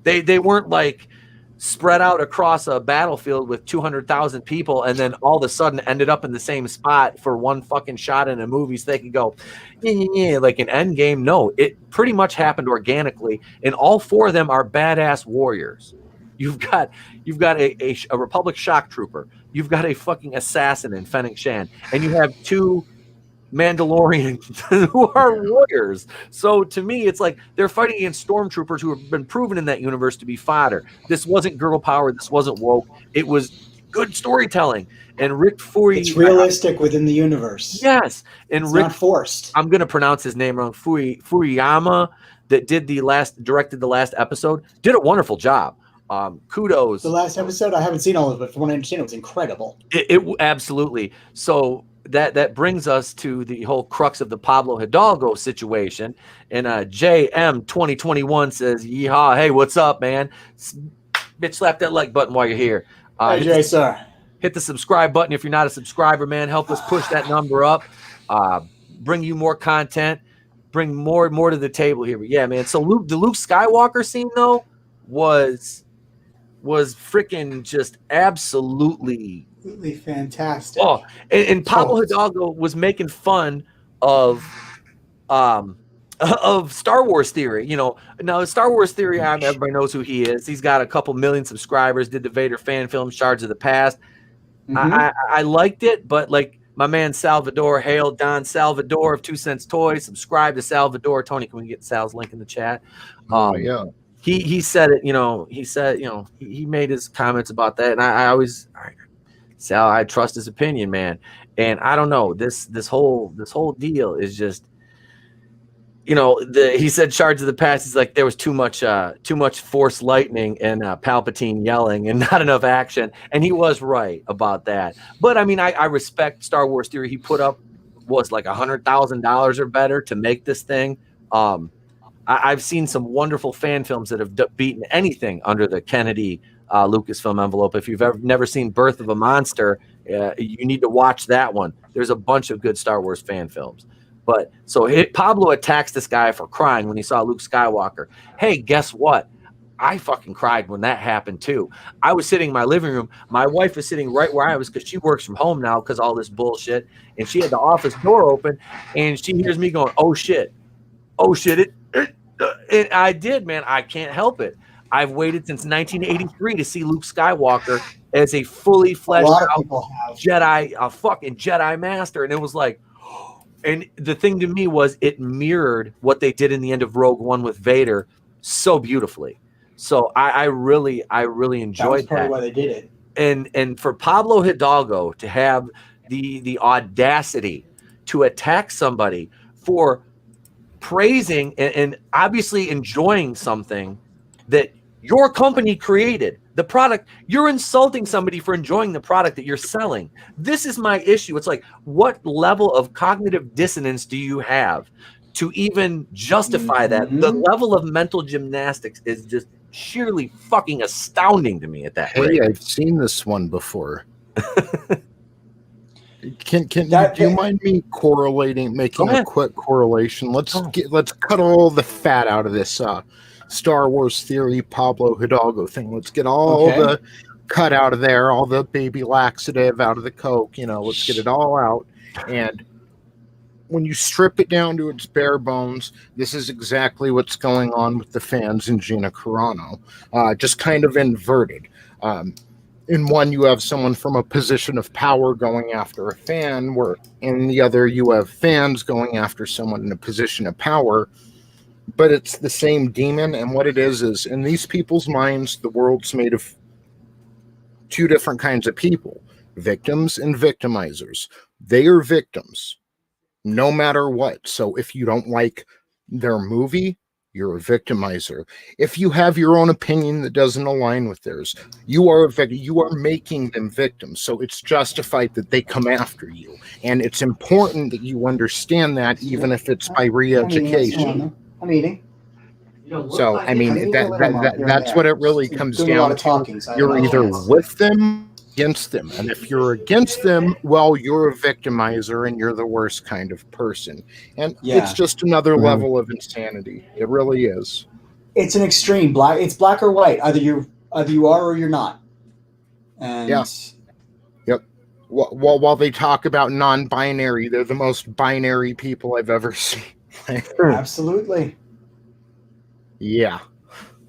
They weren't like spread out across a battlefield with 200,000 people and then all of a sudden ended up in the same spot for one fucking shot in a movie so they could go like an Endgame. No, it pretty much happened organically, and all 4 of them are badass warriors. You've got a Republic shock trooper, you've got a fucking assassin in Fennec Shan, and you have 2 Mandalorians who are warriors. So to me, it's like they're fighting against stormtroopers who have been proven in that universe to be fodder. This wasn't girl power. This wasn't woke. It was good storytelling. And Rick Fui, it's realistic within the universe. Yes, and it's Rick, not forced. I'm going to pronounce his name wrong. Fuyama, that directed the last episode, did a wonderful job. Kudos. The last episode, I haven't seen all of it, but from what I understand, it was incredible. It absolutely. So that brings us to the whole crux of the Pablo Hidalgo situation. And JM 2021 says, yeehaw, hey, what's up, man? Bitch, slap that like button while you're here. Hey, Jay, sir. Hit the subscribe button if you're not a subscriber, man. Help us push that number up. Bring you more content. Bring more to the table here. But yeah, man. So the Luke Skywalker scene, though, was freaking just absolutely fantastic. Oh, and Pablo Hidalgo was making fun of Star Wars Theory. Now Star Wars Theory, everybody knows who he is. He's got a couple million subscribers. Did the Vader fan film, Shards of the Past. Mm-hmm. I liked it, but like my man Salvador, hail Don Salvador of 2 Cents Toys. Subscribe to Salvador. Tony, can we get Sal's link in the chat? Yeah. He said it. He said he made his comments about that, and I always. Sal, I trust his opinion, man. And I don't know, this whole deal is just, he said Shards of the Past. He's like, there was too much force lightning and Palpatine yelling and not enough action. And he was right about that. But I mean, I respect Star Wars Theory. He put up was like $100,000 or better to make this thing. I've seen some wonderful fan films that have beaten anything under the Kennedy Lucasfilm envelope. If you've never seen Birth of a Monster, you need to watch that one. There's a bunch of good Star Wars fan films. But so Pablo attacks this guy for crying when he saw Luke Skywalker. Hey, guess what? I fucking cried when that happened too. I was sitting in my living room. My wife was sitting right where I was because she works from home now because all this bullshit. And she had the office door open and she hears me going, "Oh shit. Oh shit." And I did, man. I can't help it. I've waited since 1983 to see Luke Skywalker as a fully A fleshed lot of out people have. Jedi, a fucking Jedi master. And it was like, and the thing to me was it mirrored what they did in the end of Rogue One with Vader so beautifully. So I really enjoyed That was probably that. why they did it. And for Pablo Hidalgo to have the audacity to attack somebody for praising and obviously enjoying something that your company created, the product, you're insulting somebody for enjoying the product that you're selling. This is my issue. It's like, what level of cognitive dissonance do you have to even justify that? The level of mental gymnastics is just sheerly fucking astounding to me at that rate. I've seen this one before. Do you mind me making a quick correlation? Let's cut all the fat out of this Star Wars theory Pablo Hidalgo thing. Let's get all the cut out of there, all the baby laxative out of the Coke, let's get it all out. And when you strip it down to its bare bones, this is exactly what's going on with the fans in Gina Carano, just kind of inverted. In one, you have someone from a position of power going after a fan, where in the other, you have fans going after someone in a position of power. But it's the same demon, and what it is in these people's minds, the world's made of two different kinds of people, victims and victimizers. They are victims, no matter what. So if you don't like their movie, you're a victimizer. If you have your own opinion that doesn't align with theirs, you are making them victims. So it's justified that they come after you. And it's important that you understand that, even if it's by re-education. I'm eating. So, I mean, that's what it really comes down to. You're either with them, against them. And if you're against them, well, you're a victimizer and you're the worst kind of person. And it's just another level of insanity. It really is. It's an extreme. It's black or white. Either you are or you're not. And yep. While they talk about non-binary, they're the most binary people I've ever seen. Absolutely. Yeah.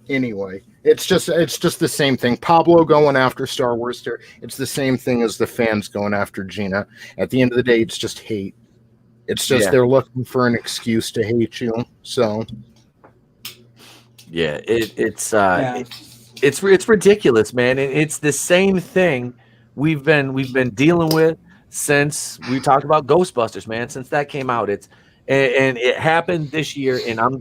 Anyway, it's just the same thing. Pablo going after Star Wars, it's the same thing as the fans going after Gina. At the end of the day, it's just hate. It's just they're looking for an excuse to hate you. So yeah, it's ridiculous, man. And it's the same thing we've been dealing with since we talked about Ghostbusters, man. Since that came out, and it happened this year, and I'm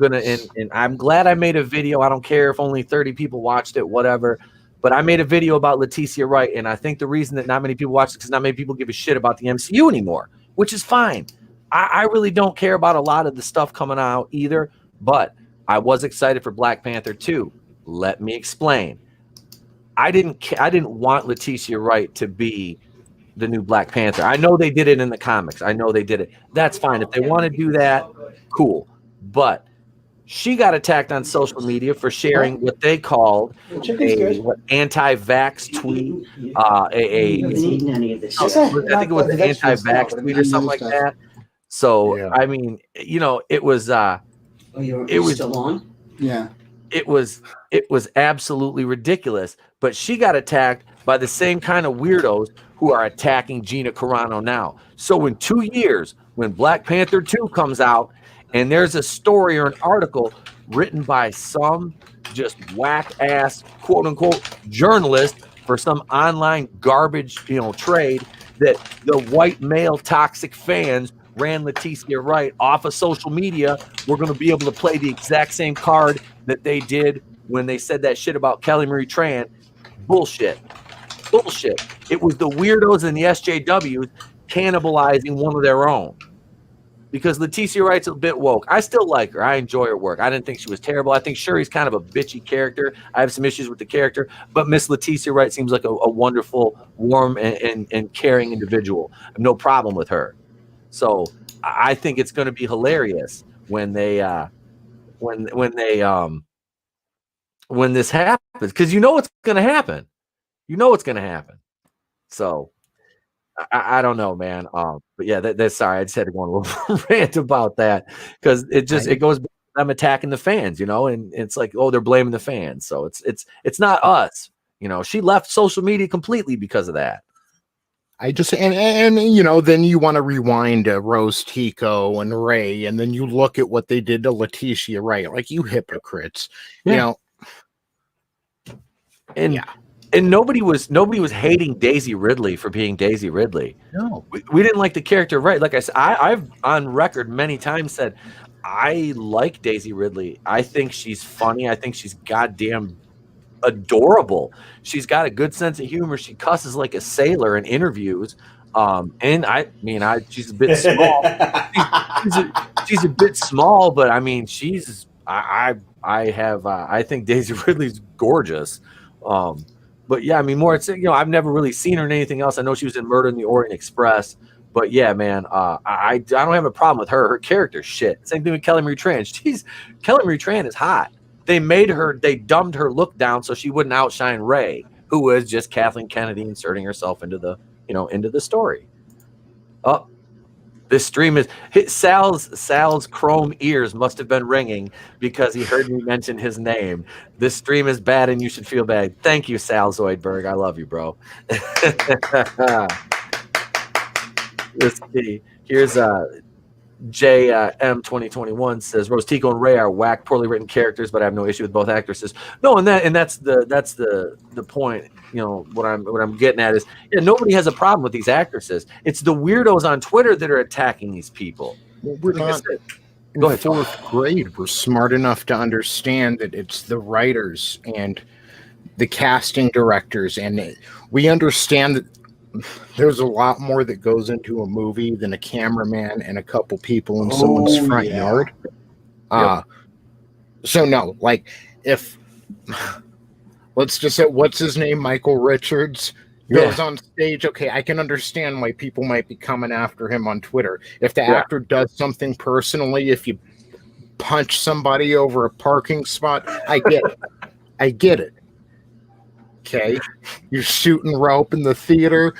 glad I made a video. I don't care if only 30 people watched it, whatever. But I made a video about Leticia Wright, and I think the reason that not many people watched it is because not many people give a shit about the MCU anymore, which is fine. I really don't care about a lot of the stuff coming out either, but I was excited for Black Panther 2. Let me explain. I didn't want Leticia Wright to be the new Black Panther. I know they did it in the comics. I know they did it. That's fine. If they want to do that, cool. But she got attacked on social media for sharing what they called anti-vax tweet. I think it was an anti-vax tweet or something like that. So I mean, it was still on? Yeah. It was absolutely ridiculous. But she got attacked by the same kind of weirdos who are attacking Gina Carano now. So in 2 years, when Black Panther 2 comes out, and there's a story or an article written by some just whack-ass, quote-unquote, journalist for some online garbage, trade, that the white male toxic fans ran Leticia Wright off of social media, we're going to be able to play the exact same card that they did when they said that shit about Kelly Marie Tran. Bullshit. It was the weirdos and the SJWs cannibalizing one of their own. Because Leticia Wright's a bit woke. I still like her. I enjoy her work. I didn't think she was terrible. I think Shuri's kind of a bitchy character. I have some issues with the character, but Miss Leticia Wright seems like a wonderful, warm, and caring individual. I have no problem with her. So I think it's going to be hilarious when they when this happens, because you know what's going to happen. You know what's going to happen. So I don't know, man. But yeah, that's sorry. I just had to go on a little rant about that because it goes. I'm attacking the fans, you know, and it's like, oh, they're blaming the fans. So it's not us, you know. She left social media completely because of that. I just and you know, then you want to rewind to Rose Tico and Ray, and then you look at what they did to Letitia Wright, like, you hypocrites, you know. And and nobody was hating Daisy Ridley for being Daisy Ridley. No, we didn't like the character, right? Like I said, I've on record many times said I like Daisy Ridley. I think she's funny. I think she's goddamn adorable. She's got a good sense of humor. She cusses like a sailor in interviews. And I mean, she's a bit small. she's a bit small, but I mean, I think Daisy Ridley's gorgeous. But yeah, I mean, more, it's, you know, I've never really seen her in anything else. I know she was in Murder in the Orient Express, but yeah, man, I don't have a problem with her. Her character's shit. Same thing with Kelly Marie Tran. Kelly Marie Tran is hot. They dumbed her look down so she wouldn't outshine Ray, who was just Kathleen Kennedy inserting herself into the story. Oh, this stream is Sal's chrome ears must have been ringing because he heard me mention his name. This stream is bad and you should feel bad. Thank you, Sal Zoidberg. I love you, bro. Let's see. Here's JM 2021 says Rose Tico and Ray are whack, poorly written characters, but I have no issue with both actresses. No, and that's the point. You know, what I'm getting at is, yeah, nobody has a problem with these actresses. It's the weirdos on Twitter that are attacking these people. Well, we're not in fourth grade. We're smart enough to understand that it's the writers and the casting directors, and we understand that there's a lot more that goes into a movie than a cameraman and a couple people in someone's front yard. So no, like, if let's just say, what's his name, Michael Richards, goes on stage, okay, I can understand why people might be coming after him on Twitter. If the actor does something personally, if you punch somebody over a parking spot, I get it. Okay, you're shooting rope in the theater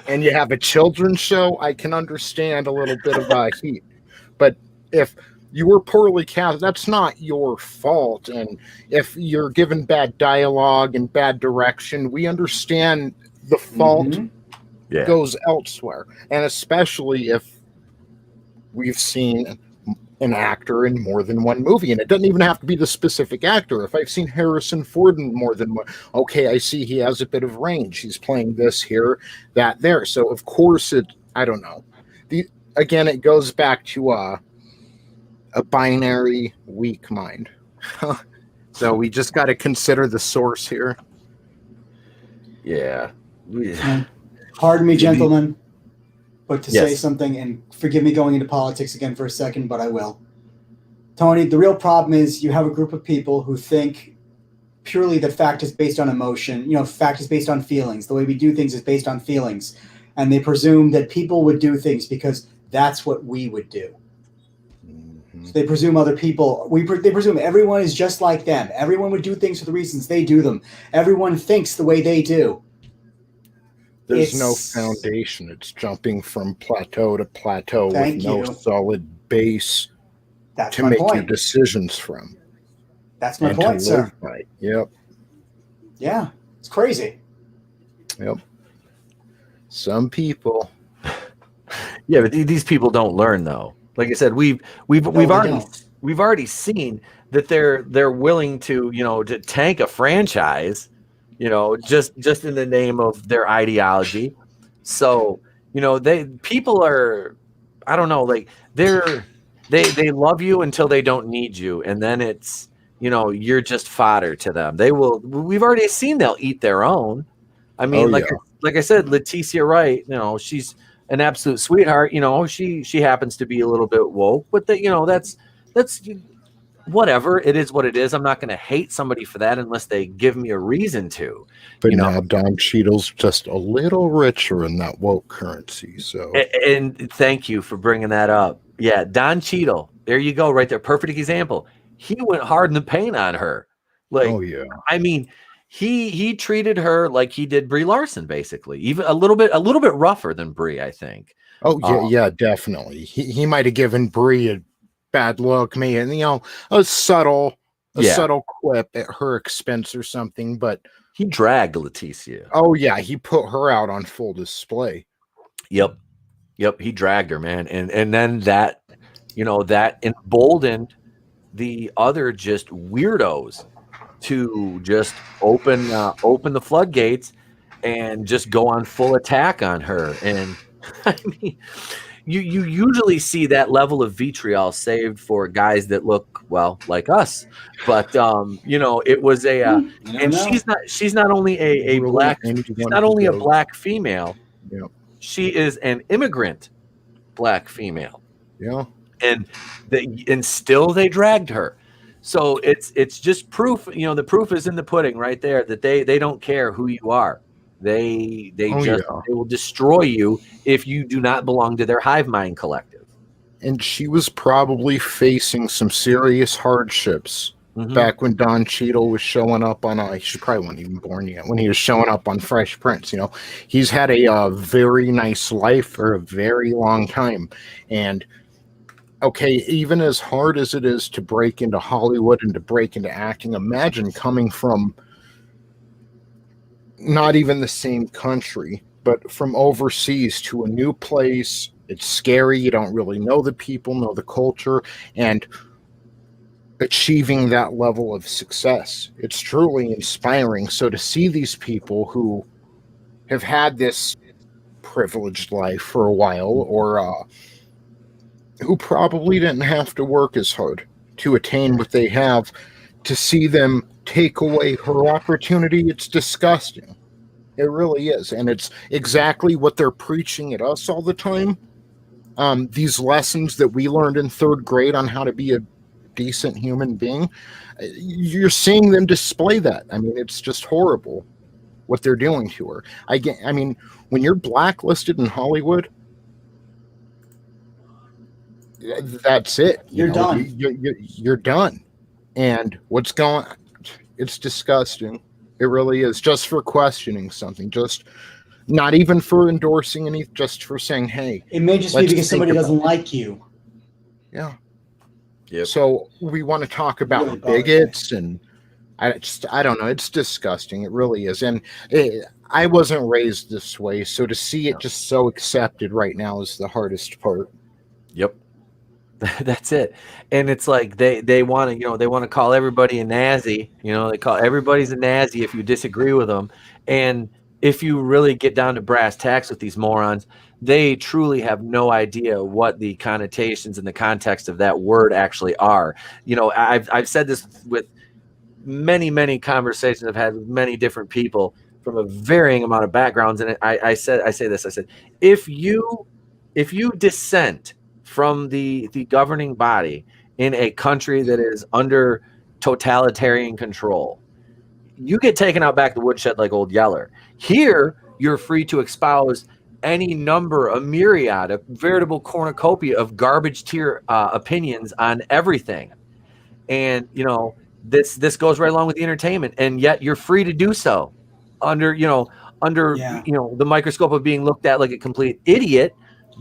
and you have a children's show, I can understand a little bit of heat. But if you were poorly cast, that's not your fault. And if you're given bad dialogue and bad direction, we understand the fault goes elsewhere. And especially if we've seen an actor in more than one movie, and it doesn't even have to be the specific actor. If I've seen Harrison Ford in more than one, okay, I see he has a bit of range. He's playing this here, that there. So of course I don't know. Again, it goes back to a binary weak mind. So we just got to consider the source here. Yeah. Pardon me, gentlemen, but to say something, and forgive me going into politics again for a second, but I will. Tony, the real problem is you have a group of people who think purely that fact is based on emotion. You know, fact is based on feelings. The way we do things is based on feelings. And they presume that people would do things because that's what we would do. So they presume other people, they presume everyone is just like them. Everyone would do things for the reasons they do them. Everyone thinks the way they do. There's no foundation. It's jumping from plateau to plateau with no solid base to make your decisions from. That's my point, sir. By. Yep. Yeah, it's crazy. Yep. Some people. Yeah, but these people don't learn, though. Like I said, we've already seen that they're willing to, you know, to tank a franchise, you know, just in the name of their ideology. So, you know, people are, I don't know, like they love you until they don't need you, and then it's, you know, you're just fodder to them. We've already seen they'll eat their own. I mean, like I said, Letitia Wright, you know, she's an absolute sweetheart. You know, she happens to be a little bit woke, but you know, that's whatever. It is what it is. I'm not going to hate somebody for that unless they give me a reason to. But now Don Cheadle's just a little richer in that woke currency. So, and thank you for bringing that up. Yeah, Don Cheadle. There you go, right there. Perfect example. He went hard in the paint on her. Like, Oh yeah. I mean, he treated her like he did Brie Larson, basically, even a little bit rougher than Brie, I think. Oh yeah, yeah, definitely. He might have given Brie a bad look, maybe, and a subtle quip at her expense or something, but he dragged Leticia. Oh yeah, he put her out on full display. Yep, he dragged her, man, and then that, that emboldened the other just weirdos to just open the floodgates and just go on full attack on her. And I mean, you usually see that level of vitriol saved for guys that look like us, but it was and she's not only a black, she's not only a black female, she is an immigrant black female. Yeah. And still they dragged her. So it's just proof, the proof is in the pudding right there, that they don't care who you are. They will destroy you if you do not belong to their hive mind collective. And she was probably facing some serious hardships back when Don Cheadle was showing up on she probably wasn't even born yet when he was showing up on Fresh Prince. He's had a very nice life for a very long time. And okay, even as hard as it is to break into Hollywood and to break into acting, imagine coming from not even the same country, but from overseas to a new place. It's scary. You don't really know the people, know the culture, and achieving that level of success. It's truly inspiring. So to see these people who have had this privileged life for a while, or who probably didn't have to work as hard to attain what they have, to see them take away her opportunity, it's disgusting. It really is. And it's exactly what they're preaching at us all the time. These lessons that we learned in 3rd grade on how to be a decent human being, you're seeing them display that. I mean, it's just horrible what they're doing to her. I mean, when you're blacklisted in Hollywood, that's it. You're done. You're done. And what's going on? It's disgusting. It really is. Just for questioning something, just not even for endorsing any, just for saying, hey. It may just be because somebody doesn't like you. Yeah. Yep. So we want to talk about really bigots, and I don't know. It's disgusting. It really is. And I wasn't raised this way, so to see it just so accepted right now is the hardest part. Yep. That's it. And it's like they want to, they want to call everybody a Nazi. They call everybody's a Nazi if you disagree with them. And if you really get down to brass tacks with these morons, they truly have no idea what the connotations and the context of that word actually are. I've said this with many conversations I've had with many different people from a varying amount of backgrounds. And I say this, if you dissent from the governing body in a country that is under totalitarian control, you get taken out back the woodshed like Old Yeller. Here, you're free to espouse any number, a myriad, a veritable cornucopia of garbage tier opinions on everything. And, this goes right along with the entertainment, and yet you're free to do so under the microscope of being looked at like a complete idiot.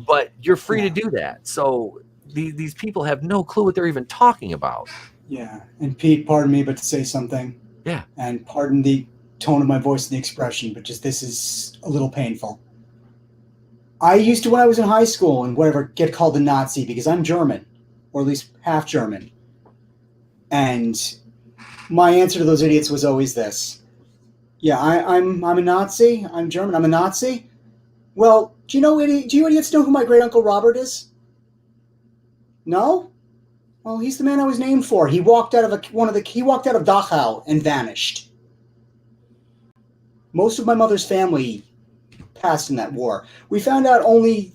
But you're free to do that. So these people have no clue what they're even talking about. Yeah. And Pete, pardon me, but to say something. Yeah. And pardon the tone of my voice and the expression, but just this is a little painful. I used to, when I was in high school and whatever, get called a Nazi because I'm German, or at least half German. And my answer to those idiots was always this. Yeah, I'm a Nazi. I'm German. I'm a Nazi. Well, do you idiots know who my great uncle Robert is? No? Well, he's the man I was named for. He walked out of Dachau and vanished. Most of my mother's family passed in that war. We found out only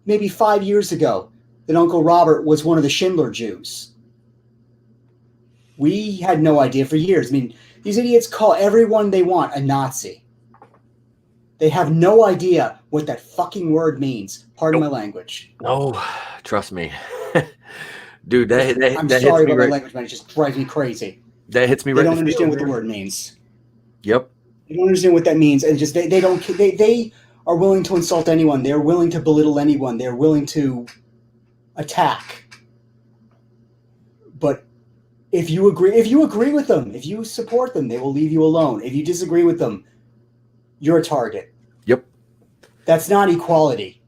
maybe 5 years ago that Uncle Robert was one of the Schindler Jews. We had no idea for years. I mean, these idiots call everyone they want a Nazi. They have no idea what that fucking word means. Pardon my language. No, trust me. Dude, I'm sorry about my language, man. It just drives me crazy. That hits me They right. don't understand what the word means. Yep. They don't understand what that means, and just they are willing to insult anyone. They're willing to belittle anyone. They're willing to attack. But if you agree with them, if you support them, they will leave you alone. If you disagree with them, you're a target. Yep. That's not equality.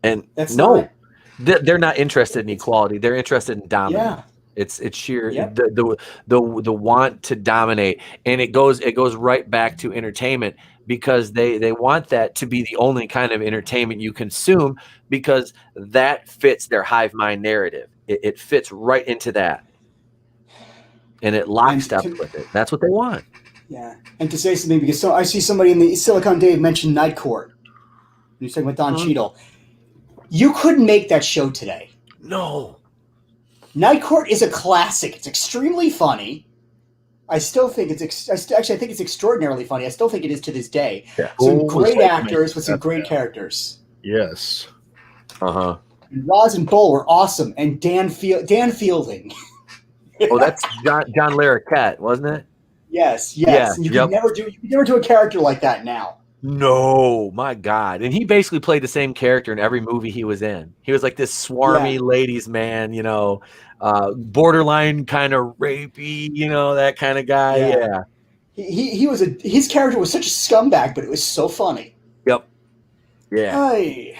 And that's they're not interested in equality. They're interested in dominance. Yeah. It's sheer the want to dominate, and it goes right back to entertainment, because they want that to be the only kind of entertainment you consume, because that fits their hive mind narrative. It fits right into that, and it lockstep with it. That's what they want. Yeah, and to say something, because I see somebody in the Silicon Dave mention Night Court. You're talking with Don Cheadle. You couldn't make that show today. No. Night Court is a classic. It's extremely funny. I still think it's I think it's extraordinarily funny. I still think it is to this day. Yeah. Some great actors with some great characters. Yes. Uh-huh. And Roz and Bull were awesome, and Dan Fielding. Oh, that's John Larroquette, wasn't it? Yes. Yeah, And you can never do a character like that now. No, my God. And he basically played the same character in every movie he was in. He was like this swarmy ladies man, borderline kind of rapey, that kind of guy. Yeah. His character was such a scumbag, but it was so funny. Yep. Yeah. You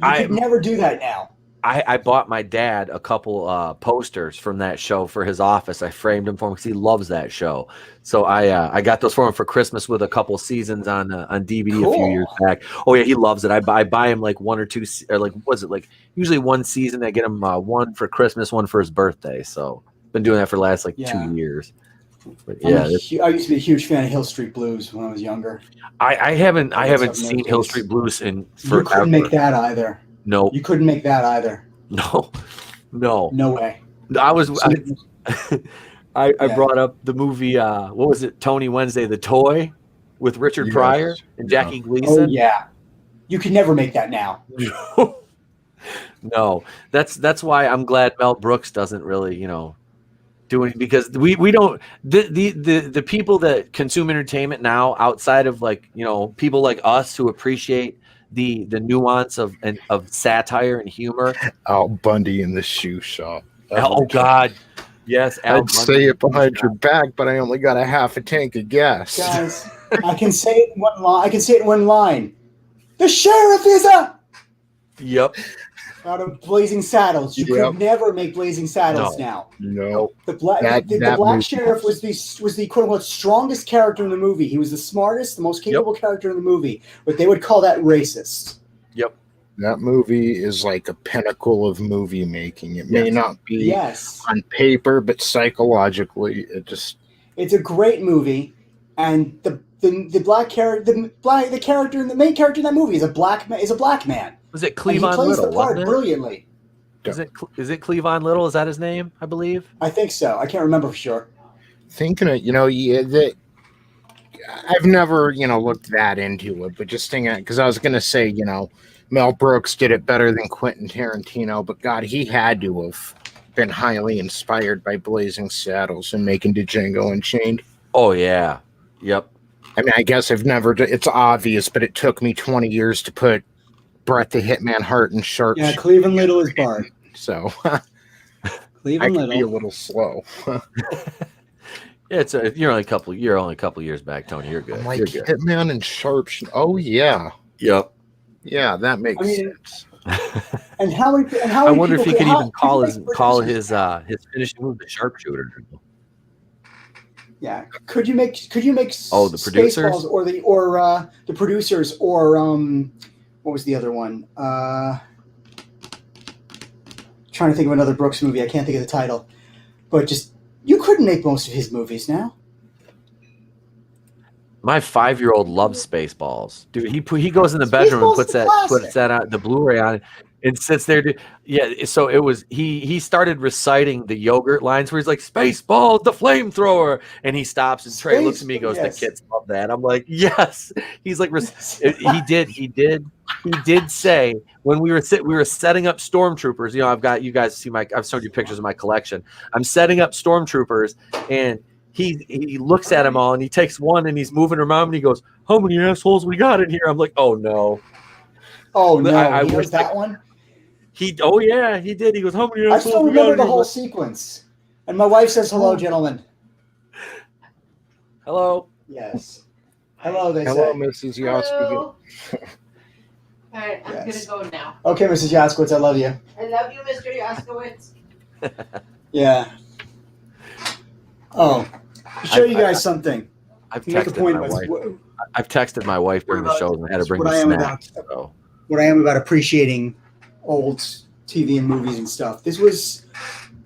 could never do that now. I bought my dad a couple posters from that show for his office. I framed them for him because he loves that show. So I got those for him for Christmas with a couple seasons on DVD a few years back. Oh yeah, he loves it. I buy him like one or two, or like usually one season. I get him one for Christmas, one for his birthday. So been doing that for the last 2 years. But I used to be a huge fan of Hill Street Blues when I was younger. I haven't seen Hill Street Blues in forever. You couldn't make that either. No, you couldn't make that either. No way. I brought up the movie. What was it? Tony Wednesday, the toy, with Richard Pryor and Jackie Gleason. Oh yeah, you could never make that now. No, that's why I'm glad Mel Brooks doesn't really, do it, because we don't the people that consume entertainment now, outside of people like us who appreciate the nuance of satire and humor. Al Bundy in the shoe shop. Oh God, yes. I'd say it behind your back, but I only got a half a tank of gas. Guys, I can say it in one line. The sheriff is a. Yep. Out of Blazing Saddles. You could never make Blazing Saddles now. No. The black sheriff was the quote unquote strongest character in the movie. He was the smartest, the most capable character in the movie. But they would call that racist. Yep. That movie is like a pinnacle of movie making. It may not be on paper, but psychologically it's a great movie. And the main character in that movie is a black man. Was it Cleavon Little? He plays the part brilliantly. Is it Cleavon Little? Is that his name? I believe. I think so. I can't remember for sure. Thinking it, I've never looked that into it, but just thinking, because I was gonna say Mel Brooks did it better than Quentin Tarantino, but God, he had to have been highly inspired by Blazing Saddles and making Django Unchained. Oh yeah. Yep. I mean, I guess it's obvious, but it took me 20 years to put Brett the Hitman Hart and Sharp. Yeah, Cleavon Little is Bart. So Cleavon Little. Be a little slow. Yeah, you're only a couple years back, Tony. You're good. I'm like, you're good. Hitman and Sharp. Oh yeah. Yep. Yeah, that makes sense. And how many I wonder if he could even call his finishing move the sharpshooter. Yeah. Could you make the producers or the producers or what was the other one? Trying to think of another Brooks movie. I can't think of the title. But you couldn't make most of his movies now. My 5-year-old loves Spaceballs. Dude, he goes in the bedroom and puts that on the Blu-ray on and sits there. So it was he started reciting the yogurt lines where he's like, Spaceballs, the flamethrower, and he stops and Trey looks at me and goes, the kids love that. I'm like, yes. He's like, he did he did say when we were setting up stormtroopers. You know, you guys see I've showed you pictures of my collection. I'm setting up stormtroopers, and he looks at them all, and he takes one, and he's moving around, and he goes, "How many assholes we got in here?" I'm like, "Oh no, oh no!" I he wish knows that one. Oh yeah, he did. He goes, "How many I assholes still we got remember in the here?" whole sequence. And my wife says, "Hello, gentlemen." Hello. Yes. Hello, they Hello, say. Mrs. Hello. Yaskowitz. All right, I'm Yes. gonna go now. Okay, Mrs. Yaskowitz, I love you. I love you, Mr. Yaskowitz. Yeah. Oh, to show you guys something. I've Make a texted point my about wife. I've texted my wife during the shows and had to bring what me I am snacks. So. What I am about appreciating old TV and movies and stuff. This was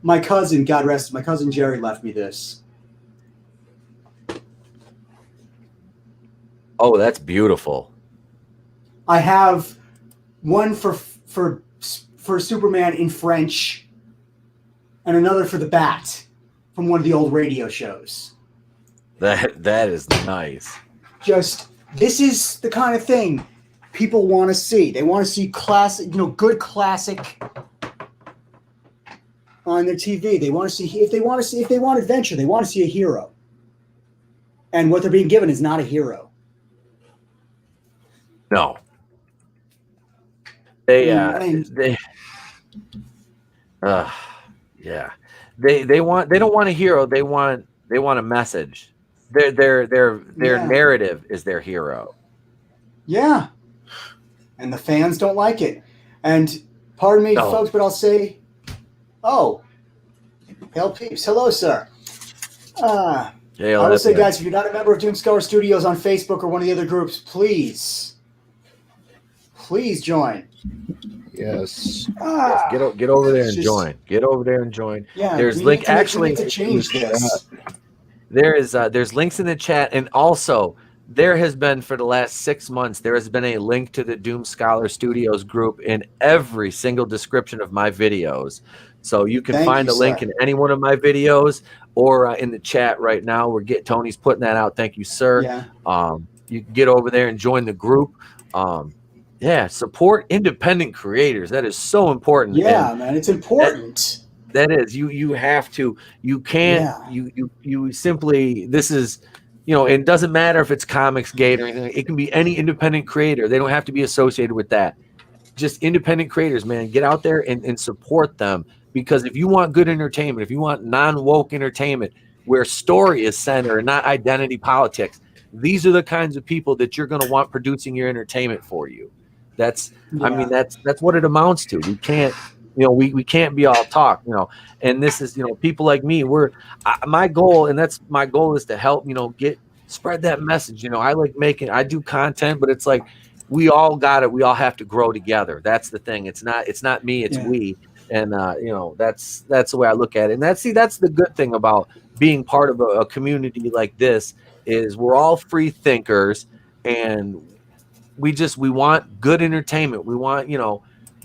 my cousin, God rest, my cousin Jerry left me this. Oh, that's beautiful. I have one for Superman in French, and another for the Bat from one of the old radio shows. That is nice. Just this is the kind of thing people want to see. They want to see classic, good classic on their TV. They want to see if they want adventure, they want to see a hero. And what they're being given is not a hero. No. Yeah. They don't want a hero. They want a message. Their narrative is their hero. Yeah. And the fans don't like it. And pardon me, folks, but I'll say, oh, hail peeps. Hello, sir. I will say, guys, if you're not a member of Doomscour Studios on Facebook or one of the other groups, please join. Yes. Get over there and join. Get over there and join. Yeah. There's link. Actually, to change this. There's links in the chat, and also there has been for the last 6 months there has been a link to the Doom Scholar Studios group in every single description of my videos, so you can find a link in any one of my videos or in the chat right now. Tony's putting that out. Thank you, sir. Yeah. You can get over there and join the group. Support independent creators. That is so important. Yeah, man, it's important. That is, you have to, you can't, you simply, this is, it doesn't matter if it's Comics Gate or anything. It can be any independent creator. They don't have to be associated with that. Just independent creators, man. Get out there and support them, because if you want good entertainment, if you want non-woke entertainment where story is center and not identity politics, these are the kinds of people that you're going to want producing your entertainment for you. That's what it amounts to. We can't, we can't be all talk, and this is, people like me, my goal is to help, spread that message. I do content, but it's like, we all got it. We all have to grow together. That's the thing. It's not me, it's we. And, that's the way I look at it. And that's the good thing about being part of a community like this is we're all free thinkers, and we want good entertainment. We want,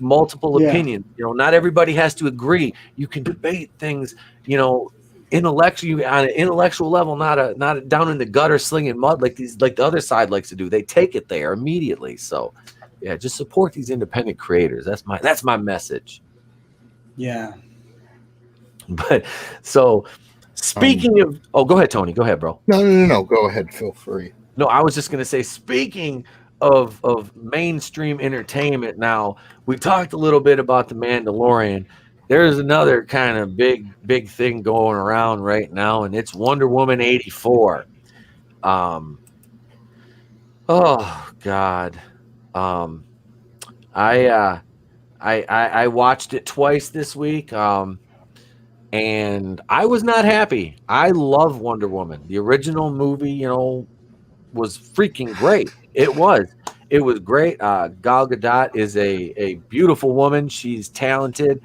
multiple opinions. Not everybody has to agree. You can debate things, intellectually on an intellectual level, not down in the gutter slinging mud like the other side likes to do. They take it there immediately. So yeah, just support these independent creators. That's my message. Yeah. But so speaking of, go ahead, Tony. Go ahead, bro. No. Go ahead. Feel free. No, I was just gonna say, speaking of mainstream entertainment, now we talked a little bit about The Mandalorian. There's another kind of big thing going around right now, and it's Wonder Woman 84. Oh God. I watched it twice this week. And I was not happy. I love Wonder Woman. The original movie, was freaking great. It was great. Gal Gadot is a beautiful woman. She's talented.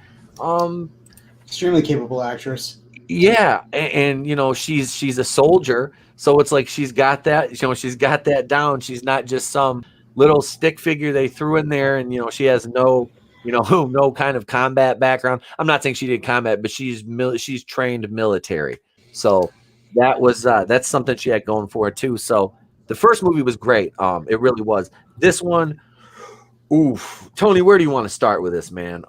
Extremely capable actress. Yeah, and she's a soldier, so it's like she's got that. She's got that down. She's not just some little stick figure they threw in there, and she has no kind of combat background. I'm not saying she did combat, but she's trained military. So that's something she had going for her too. So the first movie was great. It really was. This one, Oof, Tony, where do you want to start with this, man?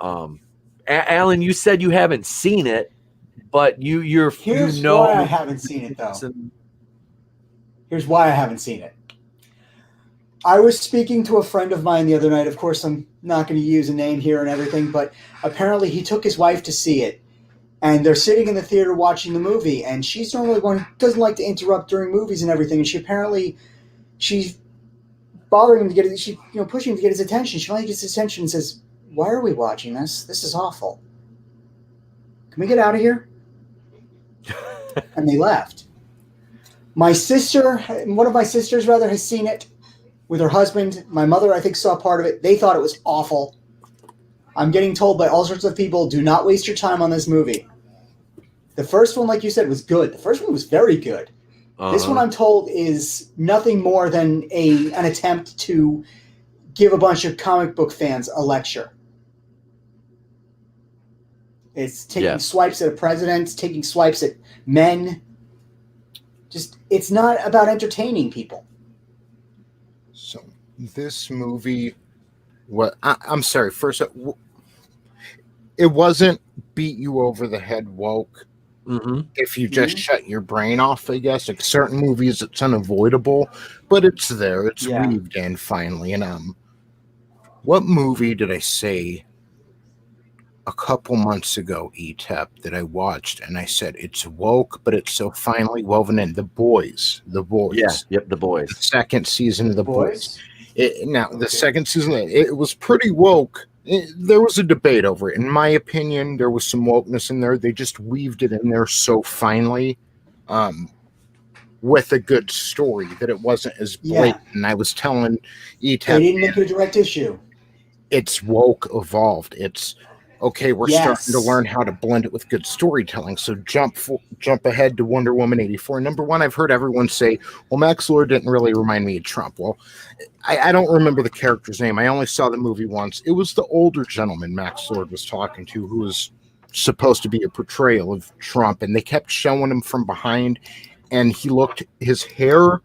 Alan, you said you haven't seen it, but Here's why I haven't seen it, though. Here's why I haven't seen it. I was speaking to a friend of mine the other night. Of course, I'm not going to use a name here and everything, but apparently he took his wife to see it. And they're sitting in the theater watching the movie, and she's normally one who doesn't like to interrupt during movies and everything. And she's bothering him to get it. She, pushing him to get his attention. She finally gets his attention and says, "Why are we watching this? This is awful. Can we get out of here?" And they left. My sister, one of my sisters rather, has seen it with her husband. My mother, I think, saw part of it. They thought it was awful. I'm getting told by all sorts of people, do not waste your time on this movie. The first one, like you said, was good. The first one was very good. This one, I'm told, is nothing more than an attempt to give a bunch of comic book fans a lecture. It's taking swipes at a president, taking swipes at men. It's not about entertaining people. So this movie, I'm sorry. First, it wasn't beat you over the head woke. Mm-hmm. If you just shut your brain off, I guess. Like certain movies, it's unavoidable, but it's there. It's weaved in finally. And what movie did I say a couple months ago, ETEP, that I watched, and I said it's woke, but it's so finely woven in? The Boys. The Boys. Yeah, yep, The Boys. The second season of The Boys. The second season, it was pretty woke. There was a debate over it. In my opinion, there was some wokeness in there. They just weaved it in there so finely with a good story that it wasn't as blatant. And I was telling ETEP, they didn't make it a direct issue. It's woke evolved. It's okay, we're starting to learn how to blend it with good storytelling. So jump ahead to Wonder Woman 84. Number one, I've heard everyone say, well, Max Lord didn't really remind me of Trump. Well, I don't remember the character's name. I only saw the movie once. It was the older gentleman Max Lord was talking to, who was supposed to be a portrayal of Trump, and they kept showing him from behind, and his hair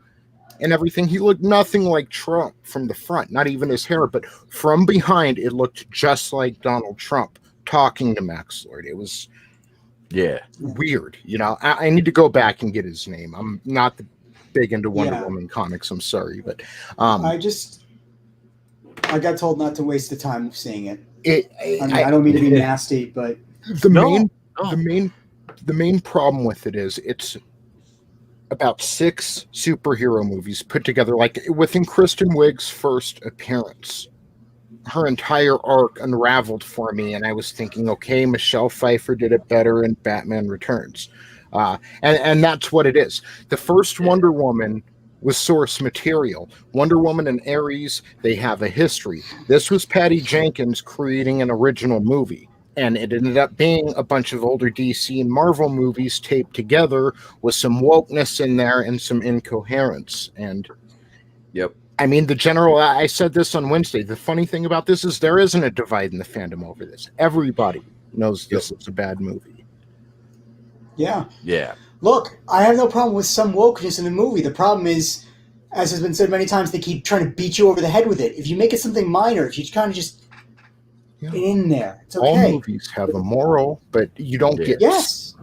and everything, he looked nothing like Trump from the front, not even his hair, but from behind, it looked just like Donald Trump talking to Max Lord. It was weird. I need to go back and get his name. I'm not big into Wonder Woman comics. I'm sorry, but I got told not to waste the time of seeing it. I don't mean to be nasty, but the main problem with it is it's about 6 superhero movies put together, like within Kristen Wiig's first appearance. Her entire arc unraveled for me, and I was thinking, okay, Michelle Pfeiffer did it better in Batman Returns. And that's what it is. The first Wonder Woman was source material. Wonder Woman and Ares, they have a history. This was Patty Jenkins creating an original movie, and it ended up being a bunch of older DC and Marvel movies taped together with some wokeness in there and some incoherence. And I mean, I said this on Wednesday. The funny thing about this is there isn't a divide in the fandom over this. Everybody knows this is a bad movie. Yeah. Yeah. Look, I have no problem with some wokeness in the movie. The problem is, as has been said many times, they keep trying to beat you over the head with it. If you make it something minor, if you kind of just get in there, it's okay. All movies have a moral, but you don't get... Yes.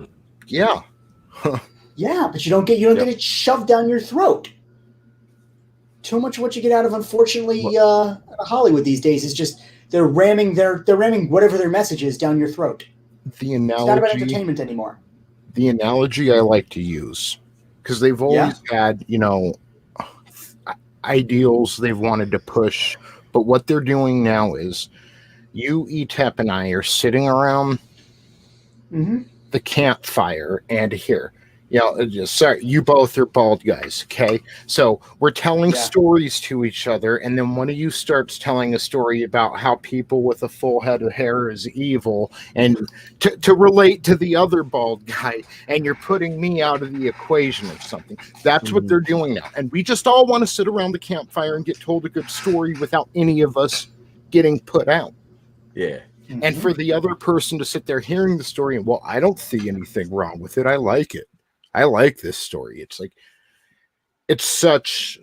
Yeah. Yeah, but you don't get it shoved down your throat. Too much of what you get out of, unfortunately, Hollywood these days is just they're ramming whatever their message is down your throat. It's not about entertainment anymore. The analogy I like to use, because they've always had, ideals they've wanted to push, but what they're doing now is you, ETEP, and I are sitting around the campfire, and here, sorry, you both are bald guys, okay? So we're telling stories to each other, and then one of you starts telling a story about how people with a full head of hair is evil, and to relate to the other bald guy, and you're putting me out of the equation or something. That's what they're doing now. And we just all want to sit around the campfire and get told a good story without any of us getting put out. Yeah. And for the other person to sit there hearing the story and, well, I don't see anything wrong with it. I like it. I like this story. It's like, it's such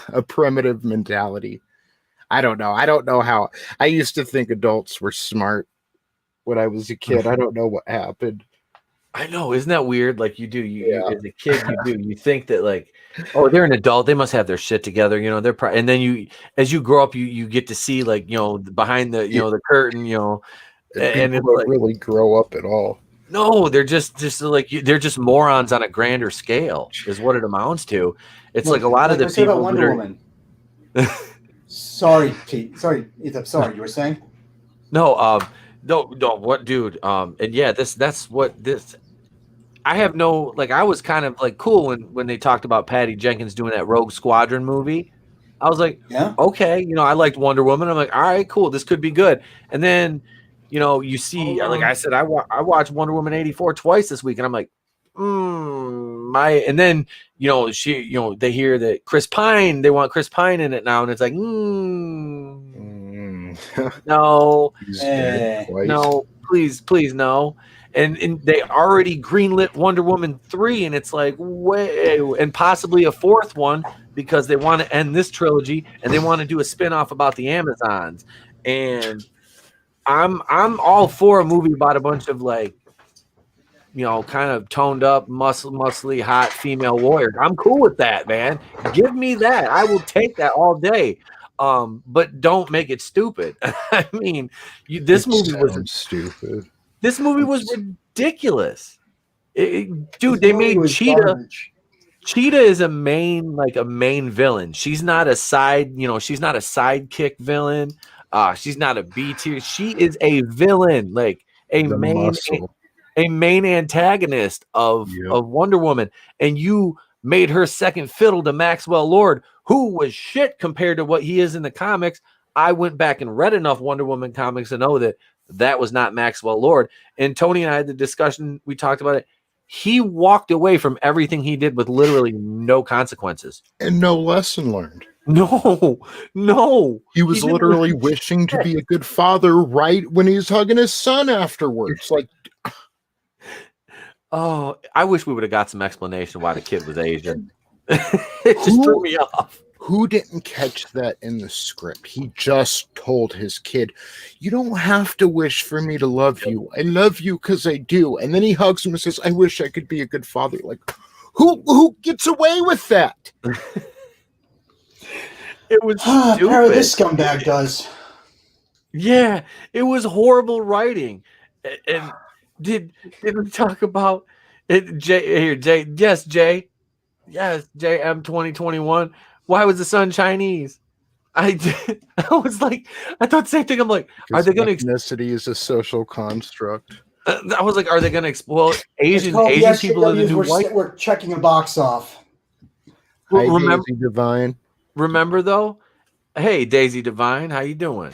a primitive mentality. I don't know. I don't know how. I used to think adults were smart when I was a kid. I don't know what happened. I know, isn't that weird? Like you as a kid, you think that like, oh, they're an adult, they must have their shit together, you know. And then as you grow up, you get to see like, you know, behind the the curtain, you know, and it's don't like really grow up at all. no, they're just like they're just morons on a grander scale, is what it amounts to. It's like a lot of the people about Wonder Woman. Sorry, Pete. Sorry, Ethan. Sorry, you were saying? No, no, what, dude? And yeah, that's what this. I have no like. I was kind of like cool when they talked about Patty Jenkins doing that Rogue Squadron movie. I was like, yeah, okay, you know, I liked Wonder Woman. I'm like, all right, cool, this could be good. And then, you know, you see, like I said, I watched Wonder Woman 84 twice this week, and I'm like, and then you know they hear that Chris Pine, they want Chris Pine in it now, and it's like, no, no, please no. And they already greenlit Wonder Woman 3, and it's like, and possibly a fourth one because they want to end this trilogy and they want to do a spinoff about the Amazons. And I'm all for a movie about a bunch of like, you know, kind of toned up, muscly, hot female warriors. I'm cool with that, man. Give me that. I will take that all day. But don't make it stupid. I mean, this movie was stupid. This movie was ridiculous. Dude, they made Cheetah. Garbage. Cheetah is a main villain. She's not a side, you know, she's not a sidekick villain. She's not a B tier. She is a villain, like a main antagonist of Wonder Woman. And you made her second fiddle to Maxwell Lord, who was shit compared to what he is in the comics. I went back and read enough Wonder Woman comics to know that was not Maxwell Lord. And Tony and I had the discussion. We talked about it. He walked away from everything he did with literally no consequences. And no lesson learned. No. He was literally wishing to be a good father right when he was hugging his son afterwards. Like, oh, I wish we would have got some explanation why the kid was Asian. It just threw me off. Who didn't catch that in the script? He just told his kid, you don't have to wish for me to love you. I love you because I do. And then he hugs him and says, I wish I could be a good father. Like, who gets away with that? It was stupid. Apparently this scumbag does. Yeah, it was horrible writing. And did we talk about it? Jay, yes, Jay. Yes, JM 2021. Why was the sun Chinese? I was like, I thought the same thing. I'm like, are they going to ethnicity is a social construct? I was like, are they going to exploit Asian people in the new white? We're checking a box off. Remember, Daisy Divine. Remember though, hey Daisy Divine, how you doing?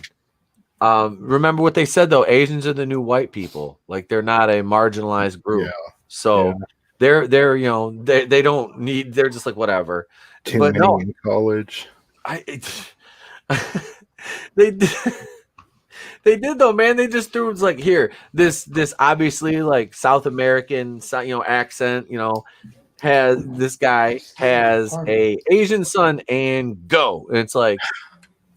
Remember what they said though? Asians are the new white people. Like they're not a marginalized group. Yeah. So they're you know they don't need. They're just like whatever. Too many in college. They did. They did though, man. They just threw it's like here. This obviously like South American, accent. This guy has a Asian son and go. And it's like,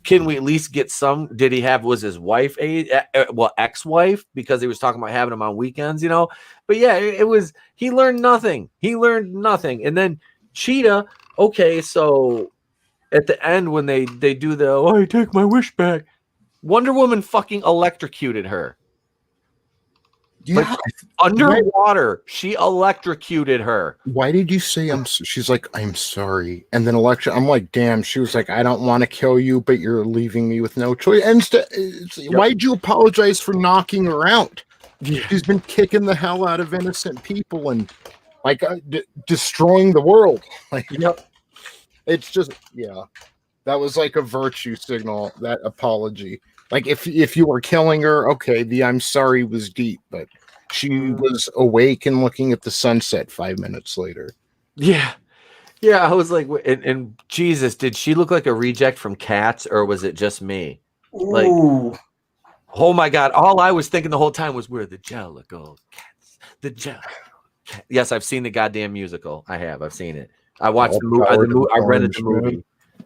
can we at least get some? Did he have? Was his wife ex-wife? Because he was talking about having him on weekends, But yeah, it was. He learned nothing. And then Cheetah. Okay, so at the end when they do I take my wish back, Wonder Woman fucking electrocuted her. Yeah, like, underwater, she electrocuted her. Why did you say she's like, I'm sorry, and then I'm like, damn. She was like, I don't want to kill you, but you're leaving me with no choice. And why'd you apologize for knocking her out? Yeah. She's been kicking the hell out of innocent people and like destroying the world. Like, it's just that was like a virtue signal. That apology. Like if you were killing her, okay, the I'm sorry was deep, but she was awake and looking at the sunset 5 minutes later. Yeah. I was like, and Jesus, did she look like a reject from Cats, or was it just me? Ooh. Like, oh my God! All I was thinking the whole time was, "We're the Jellicle Cats." The Jellicle Cats. Yes, I've seen the goddamn musical. I have. I've seen it. I watched the movie.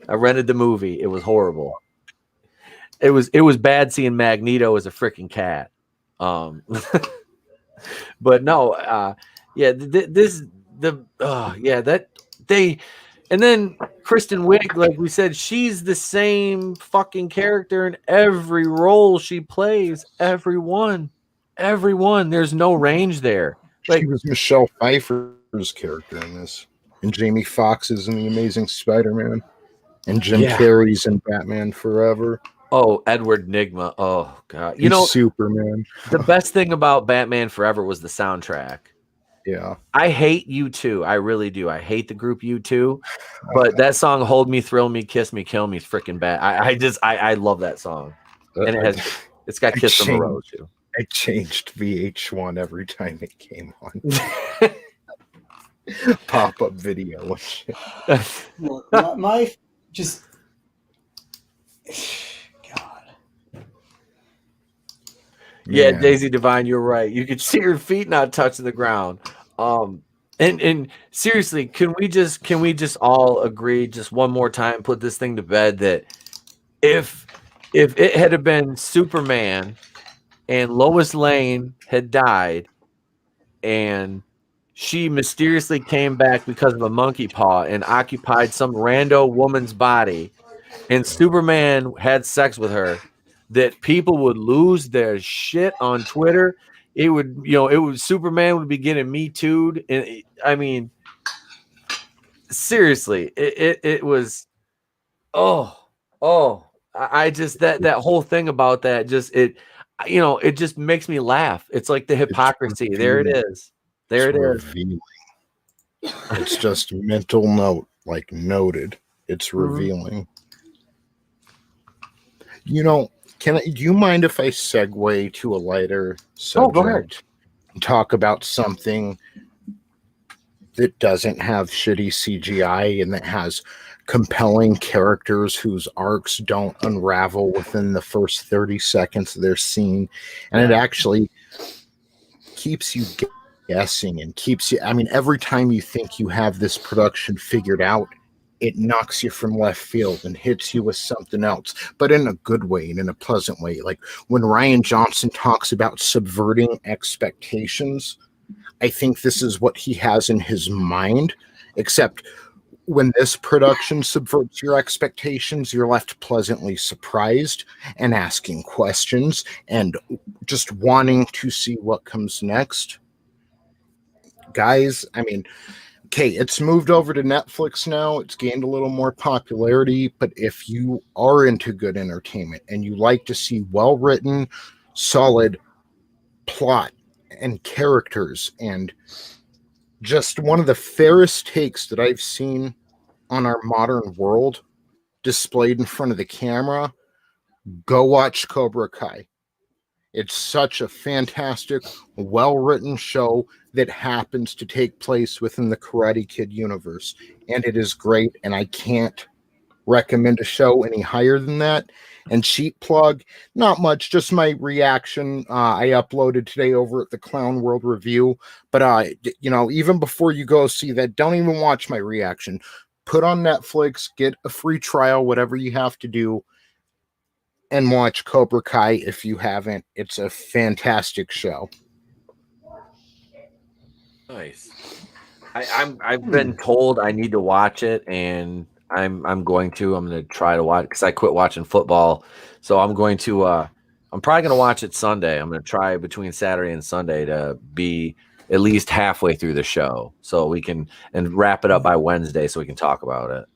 I rented the movie. It was horrible. it was bad seeing Magneto as a freaking cat. But no, yeah, that they, and then Kristen Wiig, like we said, she's the same fucking character in every role she plays. Everyone, there's no range there. Like, she was Michelle Pfeiffer's character in this, and Jamie Foxx's in The Amazing Spider-Man, and Jim Carrey's in Batman Forever. Oh, Edward Nygma. Oh god, Superman. The best thing about Batman Forever was the soundtrack. Yeah, I hate U2. I really do. I hate the group U2, but that song "Hold Me, Thrill Me, Kiss Me, Kill Me" is freaking bad. I love that song, and it's got Kiss from a Rose too. I changed VH1 every time it came on. Pop-up video and shit. Well, my just God. Yeah, Daisy Divine, you're right. You could see her feet not touching the ground. And seriously, can we just all agree just one more time, put this thing to bed, that if it had been Superman and Lois Lane had died and she mysteriously came back because of a monkey paw and occupied some rando woman's body, and Superman had sex with her, that people would lose their shit on Twitter. It would, Superman would be getting Me Too'd. And I mean, seriously, it was, I just, that whole thing about that, just, it just makes me laugh. It's like the hypocrisy. There it is. There it is. It's just mental note, like noted. It's revealing. Do you mind if I segue to a lighter subject? Oh, go ahead. And talk about something that doesn't have shitty CGI and that has compelling characters whose arcs don't unravel within the first 30 seconds of their scene. And it actually keeps you guessing and keeps you, every time you think you have this production figured out, it knocks you from left field and hits you with something else, but in a good way and in a pleasant way. Like when Rian Johnson talks about subverting expectations, I think this is what he has in his mind, except when this production subverts your expectations, you're left pleasantly surprised and asking questions and just wanting to see what comes next. Guys, okay, it's moved over to Netflix now. It's gained a little more popularity, but if you are into good entertainment and you like to see well-written, solid plot and characters and just one of the fairest takes that I've seen on our modern world displayed in front of the camera, go watch Cobra Kai. It's such a fantastic, well-written show that happens to take place within the Karate Kid universe. And it is great, and I can't recommend a show any higher than that. And cheap plug, not much, just my reaction. I uploaded today over at the Clown World Review. But, even before you go see that, don't even watch my reaction. Put on Netflix, get a free trial, whatever you have to do, and watch Cobra Kai if you haven't. It's a fantastic show. Nice. I've been told I need to watch it, and I'm going to try to watch, because I quit watching football. So I'm going to I'm probably going to watch it Sunday. I'm going to try between Saturday and Sunday to be at least halfway through the show, so we can wrap it up by Wednesday so we can talk about it.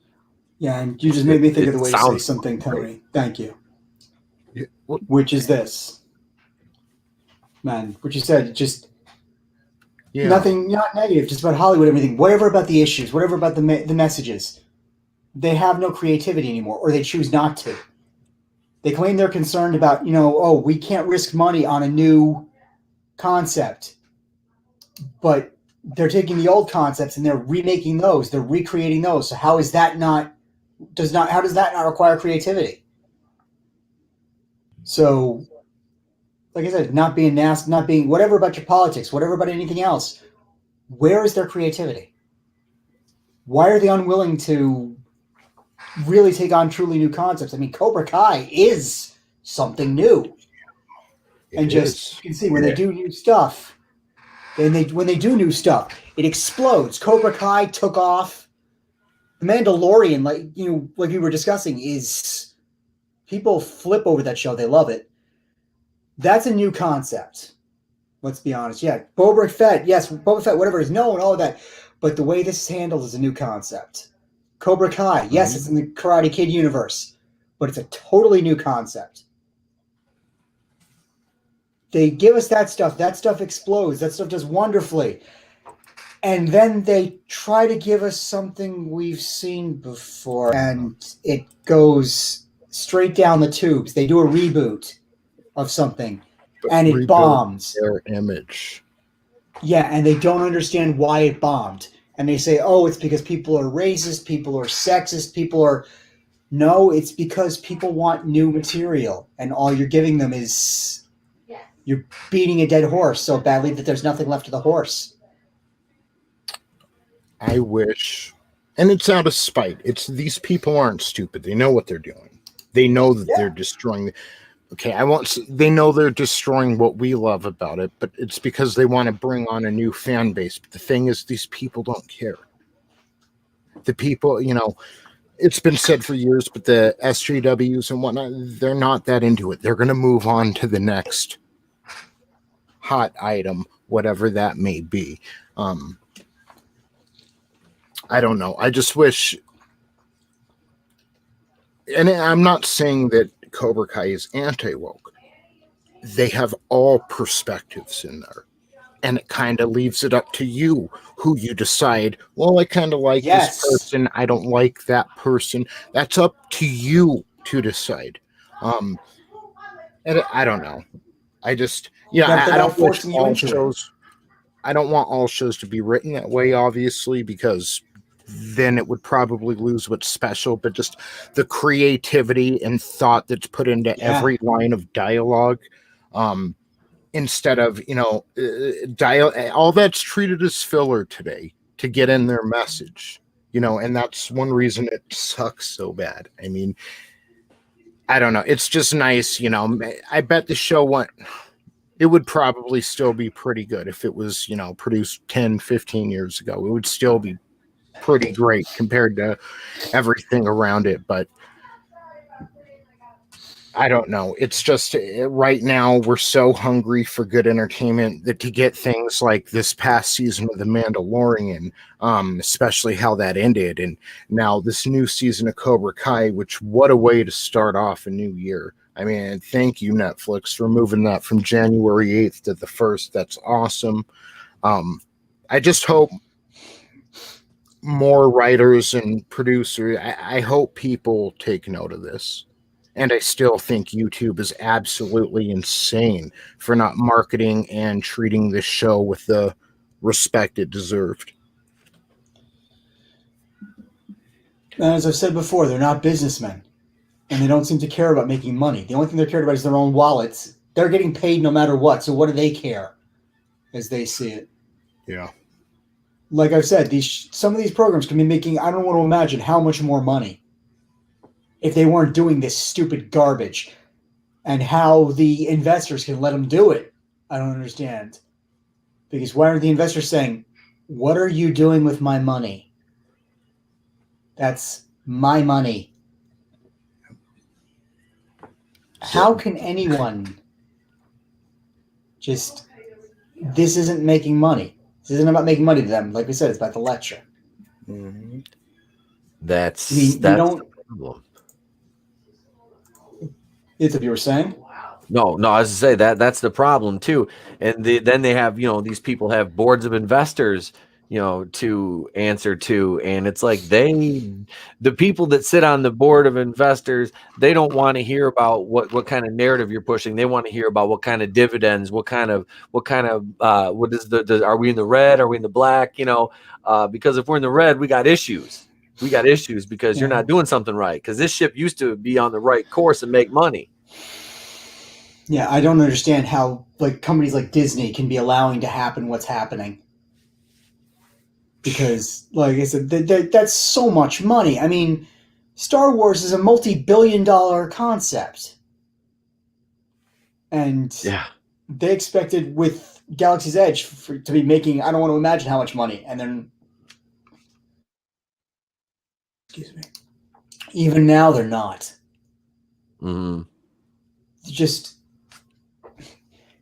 Yeah, and you just made me think of the way to say something, Tony. Great. Thank you. Which is this, man? What you said, just nothing, not negative, just about Hollywood, everything, whatever about the issues, whatever about the messages. They have no creativity anymore, or they choose not to. They claim they're concerned about, we can't risk money on a new concept, but they're taking the old concepts and they're remaking those, they're recreating those. So how is that how does that not require creativity? So, like I said, not being nasty, not being whatever about your politics, whatever about anything else, where is their creativity? Why are they unwilling to really take on truly new concepts? Cobra Kai is something new. And you can see when they do new stuff, when they do new stuff, it explodes. Cobra Kai took off. The Mandalorian, like we were discussing, is people flip over that show. They love it. That's a new concept. Let's be honest. Yeah, Boba Fett, whatever is known, all of that. But the way this is handled is a new concept. Cobra Kai, yes, it's in the Karate Kid universe, but it's a totally new concept. They give us that stuff. That stuff explodes. That stuff does wonderfully. And then they try to give us something we've seen before, and it goes straight down the tubes. They do a reboot of something, and it bombs. Their image. Yeah, and they don't understand why it bombed. And they say, oh, it's because people are racist, people are sexist, people are... No, it's because people want new material, and all you're giving them is... You're beating a dead horse so badly that there's nothing left of the horse. I wish... And it's out of spite. It's these people aren't stupid. They know what they're doing. They know that they're destroying... Okay, I won't say they know they're destroying what we love about it, but it's because they want to bring on a new fan base. But the thing is, these people don't care. The people, it's been said for years, but the SJWs and whatnot, they're not that into it. They're going to move on to the next hot item, whatever that may be. I don't know. I just wish, and I'm not saying that Cobra Kai is anti-woke. They have all perspectives in there. And it kind of leaves it up to you who you decide, well, I kind of like this person. I don't like that person. That's up to you to decide. And I don't know. I just, I don't want all shows. I don't want all shows to be written that way, obviously, because then it would probably lose what's special, but just the creativity and thought that's put into every line of dialogue, instead of, all that's treated as filler today to get in their message, and that's one reason it sucks so bad. I mean, I don't know. It's just nice, I bet the show it would probably still be pretty good if it was, produced 10, 15 years ago. It would still be pretty great compared to everything around it, but I don't know. It's just right now we're so hungry for good entertainment that to get things like this past season of The Mandalorian, especially how that ended, and now this new season of Cobra Kai, which what a way to start off a new year. I mean, thank you, Netflix, for moving that from January 8th to the 1st. That's awesome. I just hope more writers and producers, I hope people take note of this. And I still think YouTube is absolutely insane for not marketing and treating this show with the respect it deserved. And as I've said before, they're not businessmen. And they don't seem to care about making money. The only thing they're cared about is their own wallets. They're getting paid no matter what. So what do they care as they see it? Yeah. Like I've said, some of these programs can be making, I don't want to imagine how much more money if they weren't doing this stupid garbage, and how the investors can let them do it. I don't understand. Because why aren't the investors saying, what are you doing with my money? That's my money. How can anyone just, this isn't making money. This isn't about making money to them. Like we said, it's about the lecture. Mm-hmm. That's the problem. It's what you were saying? No, I was to say that's the problem too. And then they have, these people have boards of investors, to answer to. And it's like the people that sit on the board of investors, they don't want to hear about what kind of narrative you're pushing. They want to hear about what kind of dividends, what is are we in the red? Are we in the black? Because if we're in the red, we got issues. Because you're not doing something right. Because this ship used to be on the right course and make money. Yeah, I don't understand how companies like Disney can be allowing to happen what's happening. Because, like I said, that's so much money. I mean, Star Wars is a multi-billion-dollar concept. And Yeah. they expected with Galaxy's Edge to be making, I don't want to imagine how much money. And then, excuse me, even now they're not. Mm-hmm. Just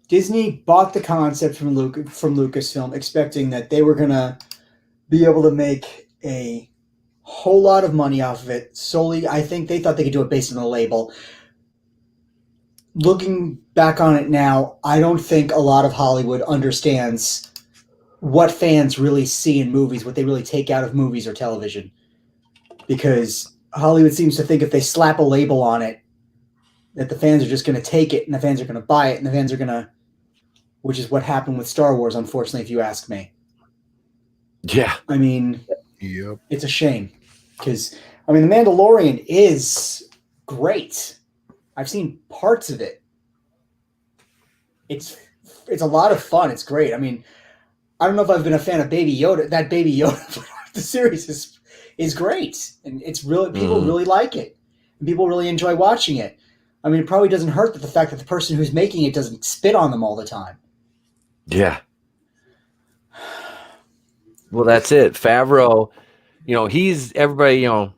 Disney bought the concept from Lucasfilm, expecting that they were gonna be able to make a whole lot of money off of it. Solely, I think they thought they could do it based on the label. Looking back on it now, I don't think a lot of Hollywood understands what fans really see in movies, what they really take out of movies or television. Because Hollywood seems to think if they slap a label on it, that the fans are just going to take it and the fans are going to buy it and the fans are going to, which is what happened with Star Wars, unfortunately, if you ask me. Yeah. I mean, Yep. it's a shame because, I mean, The Mandalorian is great. I've seen parts of it. It's a lot of fun. It's great. I mean, I don't know if I've been a fan of Baby Yoda. That Baby Yoda, but the series is great, and it's really people really like it, and people really enjoy watching it. I mean, it probably doesn't hurt that the fact that the person who's making it doesn't spit on them all the time. Yeah. Well, that's it. Favreau, he's everybody, all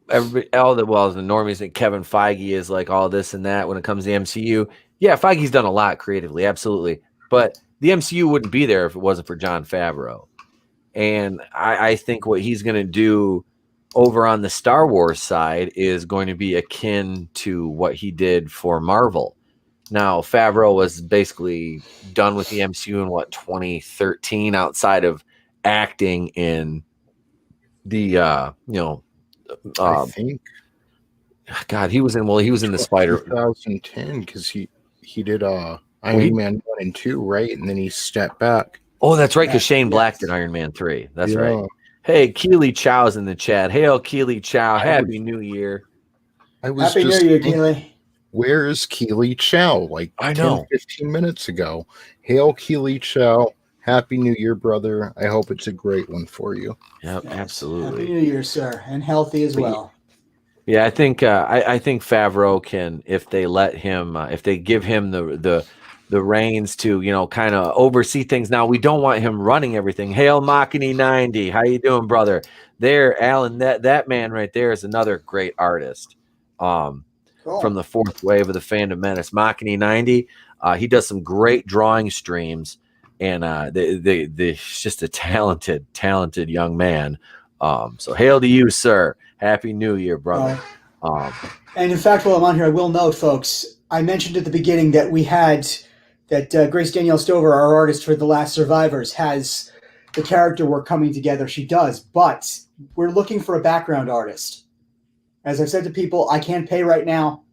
the normies and Kevin Feige is like all this and that when it comes to the MCU. Yeah, Feige's done a lot creatively, absolutely. But the MCU wouldn't be there if it wasn't for Jon Favreau. And I think what he's going to do over on the Star Wars side is going to be akin to what he did for Marvel. Now, Favreau was basically done with the MCU in 2013, outside of acting in the I think God, he was in the Spider 2010 because he did Iron Man 1 and 2, right? And then he stepped back. Oh, that's right, because Shane Yes. Black did Iron Man 3. That's Yeah. right. Hey, Keely Chow's in the chat. Hail Keely Chow. Happy New Year. I was Happy just New Year, thinking, Keely. where is Keely Chow? Like I 10, know. 15 minutes ago. Hail Keely Chow. Happy New Year, brother. I hope it's a great one for you. Yep, Yes. absolutely. Happy New Year, sir, and healthy as well. Yeah, I think I think Favreau can, if they let him, if they give him the reins to kind of oversee things. Now, we don't want him running everything. Hail Machini 90, how you doing, brother? There, Alan, that man right there is another great artist. Cool. From the fourth wave of the Fandom Menace, Machini 90. He does some great drawing streams, and he's just a talented young man. So hail to you, sir. Happy New Year, brother. And in fact, while I'm on here, I will note, folks, I mentioned at the beginning that we had that Grace Danielle Stover, our artist for The Last Survivors, has the character work coming together. She does, but we're looking for a background artist. As I've said to people, I can't pay right now.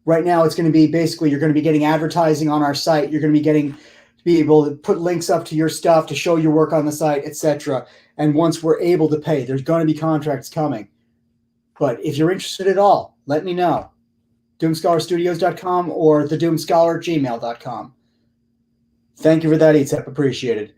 Right now, it's going to be basically you're going to be getting advertising on our site. You're going to be able to put links up to your stuff to show your work on the site, etc. And once we're able to pay, there's going to be contracts coming. But if you're interested at all, let me know. DoomScholarStudios.com or theDoomScholar@gmail.com. Thank you for that, ETEP. Appreciated.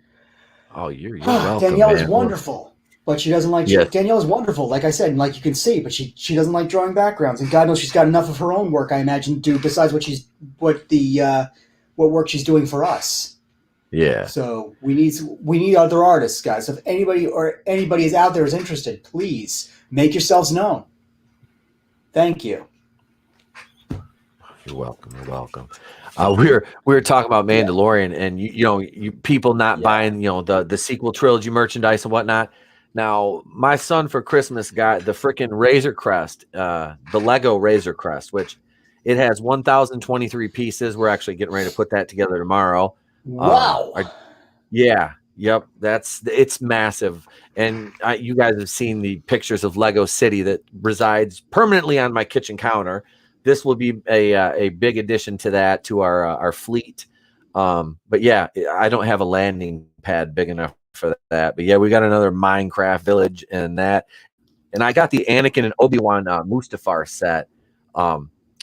Oh, you're welcome. Danielle man. is wonderful, but she doesn't like. Yes. Danielle is wonderful, like I said, and like you can see, but she doesn't like drawing backgrounds. And God knows she's got enough of her own work, I imagine, to do besides what work she's doing for us. Yeah. So we need other artists, guys. So if anybody is out there is interested, please make yourselves known. Thank you. You're welcome. You're welcome. We were talking about Mandalorian, and you people not buying the sequel trilogy merchandise and whatnot. Now, my son for Christmas got the freaking Razor Crest, the Lego Razor Crest, which it has 1,023 pieces. We're actually getting ready to put that together tomorrow. Wow. Yep. It's massive. And you guys have seen the pictures of Lego City that resides permanently on my kitchen counter. This will be a big addition to that, to our fleet. But yeah, I don't have a landing pad big enough for that. But yeah, we got another Minecraft village and that. And I got the Anakin and Obi-Wan Mustafar set,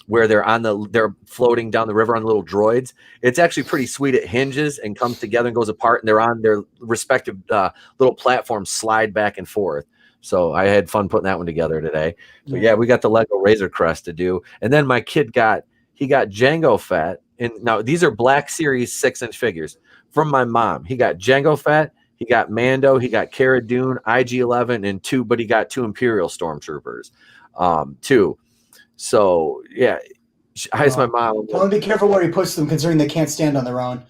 where they're floating down the river on little droids. It's actually pretty sweet. It hinges and comes together and goes apart, and they're on their respective little platforms, slide back and forth. So I had fun putting that one together today. But yeah, we got the Lego Razor Crest to do. And then my kid got Jango Fett, And now these are Black Series 6-inch figures from my mom. He got Jango Fett, he got Mando, he got Cara Dune, IG-11, and two, but he got 2 Imperial Stormtroopers, too. So yeah, I asked my mom. Tell him to be careful where he puts them, considering they can't stand on their own.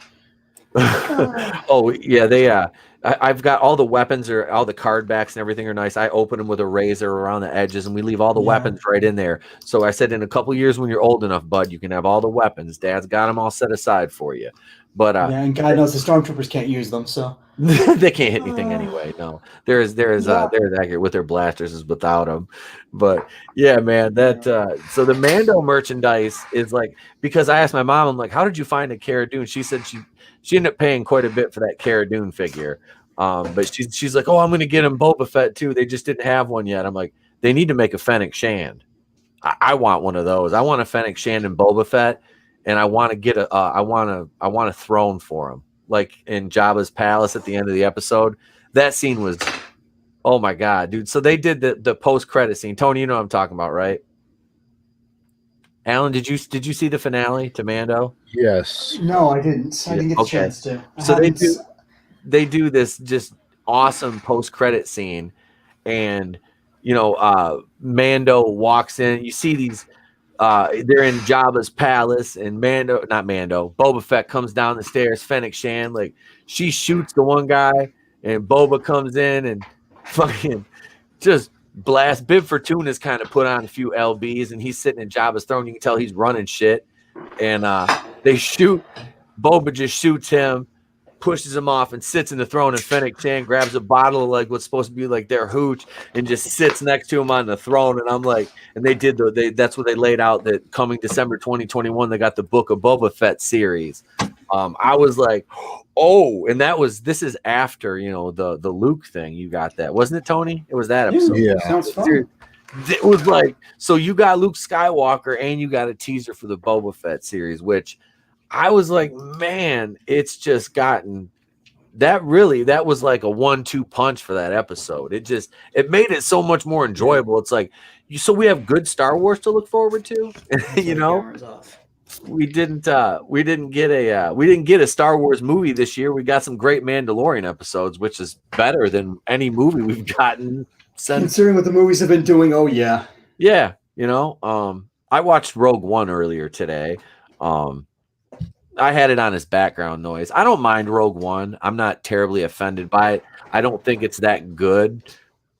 Oh yeah, they I've got all the weapons, or all the card backs and everything are nice. I open them with a razor around the edges, and we leave all the weapons right in there. So I said, in a couple years, when you're old enough, bud, you can have all the weapons. Dad's got them all set aside for you. But and God knows the stormtroopers can't use them, so they can't hit anything anyway. No, they're accurate with their blasters as without them. But yeah, man, that so the Mando merchandise is like, because I asked my mom, I'm like, how did you find a Cara Dune? She said she ended up paying quite a bit for that Cara Dune figure. But she's like, oh, I'm gonna get him Boba Fett too. They just didn't have one yet. I'm like, they need to make a Fennec Shand. I want one of those. I want a Fennec Shand and Boba Fett, and I want to get I want a throne for him, like in Jabba's palace at the end of the episode. That scene was, oh my god, dude. So they did the post credit scene. Tony, you know what I'm talking about, right? Alan, did you see the finale to Mando? Yes. No, I didn't. I didn't get the chance to. So they do this just awesome post credit scene, and Mando walks in. You see these. They're in Jabba's palace, and Boba Fett comes down the stairs. Fennec Shand, like, she shoots the one guy, and Boba comes in and fucking just blast. Bib Fortuna's kind of put on a few lbs, and he's sitting in Jabba's throne. You can tell he's running shit, and they shoot. Boba just shoots him, pushes him off, and sits in the throne. And Fennec Shand grabs a bottle of like what's supposed to be like their hooch and just sits next to him on the throne. And I'm like, and that's what they laid out, that coming December 2021, they got the Book of Boba Fett series. I was like, oh, and this is after the Luke thing. You got that, wasn't it, Tony? It was that episode. Yeah, sounds fun. It was like, so you got Luke Skywalker and you got a teaser for the Boba Fett series, which I was like, man, it's just gotten that was like a 1-2 punch for that episode. It made it so much more enjoyable. It's like, so we have good Star Wars to look forward to. We didn't get a Star Wars movie this year. We got some great Mandalorian episodes, which is better than any movie we've gotten since. Considering what the movies have been doing, oh yeah. Yeah, I watched Rogue One earlier today. I had it on as background noise. I don't mind Rogue One. I'm not terribly offended by it. I don't think it's that good.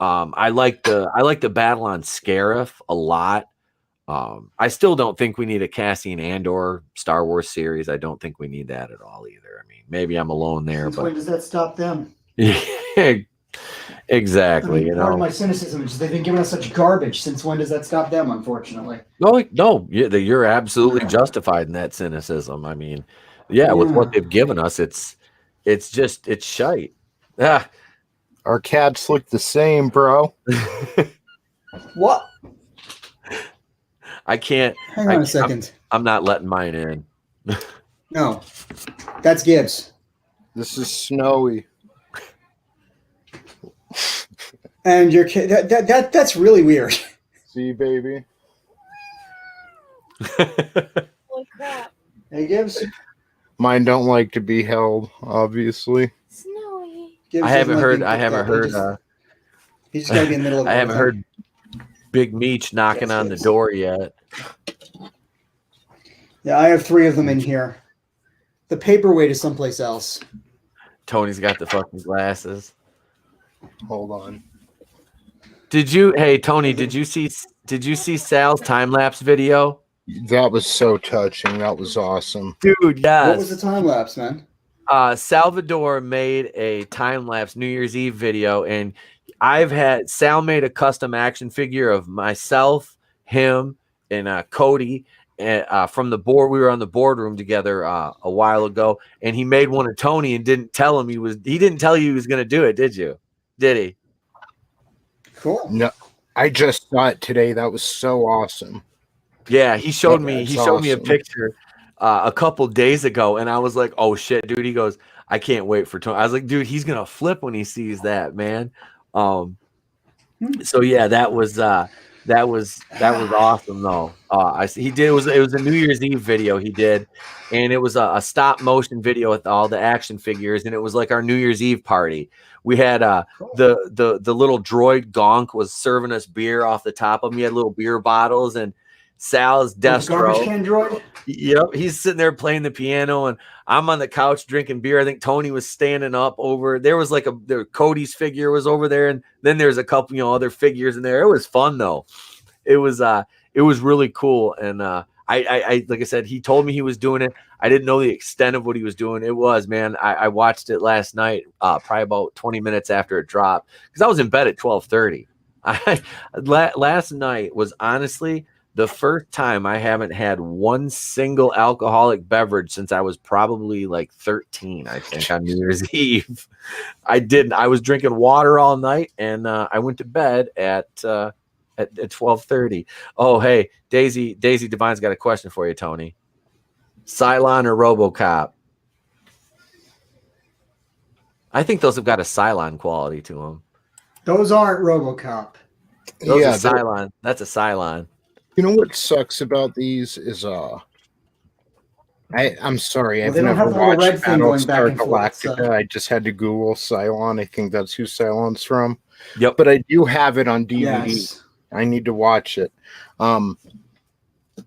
I like the battle on Scarif a lot. I still don't think we need a Cassian Andor Star Wars series. I don't think we need that at all either. I mean, maybe I'm alone there, but when does that stop them? Exactly. Part of my cynicism is they've been giving us such garbage. Since when does that stop them? Unfortunately. No, you're absolutely justified in that cynicism. I mean, with what they've given us, it's shite. Ah. Our cats look the same, bro. What? I can't. Hang on a second. I'm not letting mine in. No, that's Gibbs. This is Snowy. And your kid, that's really weird. See, baby. Holy crap. Hey, Gibbs. Mine don't like to be held, obviously. Snowy. Gibbs I haven't heard. He just got to be in the middle of. I haven't heard Big Meech knocking on the door yet. Yeah, I have 3 of them in here. The paperweight is someplace else. Tony's got the fucking glasses. Hold on. Hey Tony, did you see Sal's time lapse video? That was so touching. That was awesome. Dude, yes. What was the time lapse, man? Salvador made a time lapse New Year's Eve video, and Sal made a custom action figure of myself, him, and Cody, from the board. We were on the boardroom together a while ago, and he made one of Tony and didn't tell him he didn't tell you he was going to do it, did you? Did he? Cool. No, I just saw it today. That was so awesome. Yeah, he showed me a picture a couple days ago, and I was like, oh shit, dude. He goes, I can't wait for Tony. I was like, dude, he's gonna flip when he sees that, man. So yeah, that was That was awesome though. He did it was a New Year's Eve video he did, and it was a stop motion video with all the action figures, and it was like our New Year's Eve party. We had the little droid Gonk was serving us beer off the top of him. He had little beer bottles, and Sal's Garbage Destro. can droid. Yep, he's sitting there playing the piano, and I'm on the couch drinking beer. I think Tony was standing up over. There was like Cody's figure was over there, and then there's a couple other figures in there. It was fun though. It was really cool, and I like I said, he told me he was doing it. I didn't know the extent of what he was doing. It was, man. I watched it last night, probably about 20 minutes after it dropped, because I was in bed at 12:30. Last night was honestly the first time I haven't had one single alcoholic beverage since I was probably like 13, I think, on New Year's Eve. I didn't. I was drinking water all night, and I went to bed at 12:30. Oh, hey, Daisy Divine's got a question for you, Tony. Cylon or RoboCop? I think those have got a Cylon quality to them. Those aren't RoboCop. Those are Cylon. That's a Cylon. You know what sucks about these is I'm sorry, I've they don't never have the little red watched thing going back Battlestar and forth, Galactica. so. I just had to Google Cylon. I think that's who Cylon's from. Yep. But I do have it on DVD. Yes. I need to watch it.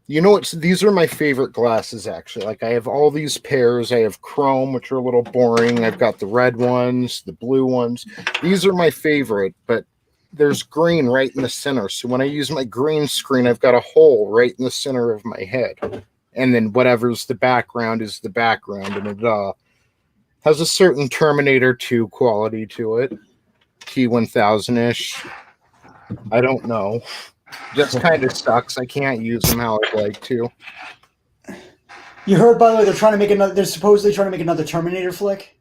You know what? These are my favorite glasses, actually. Like, I have all these pairs. I have chrome, which are a little boring. I've got the red ones, the blue ones. These are my favorite, but there's green right in the center. So when I use my green screen, I've got a hole right in the center of my head. And then whatever's the background is the background. And it has a certain Terminator 2 quality to it. T1000-ish. I don't know. Just kind of sucks. I can't use them how I'd like to. You heard, by the way, they're supposedly trying to make another Terminator flick.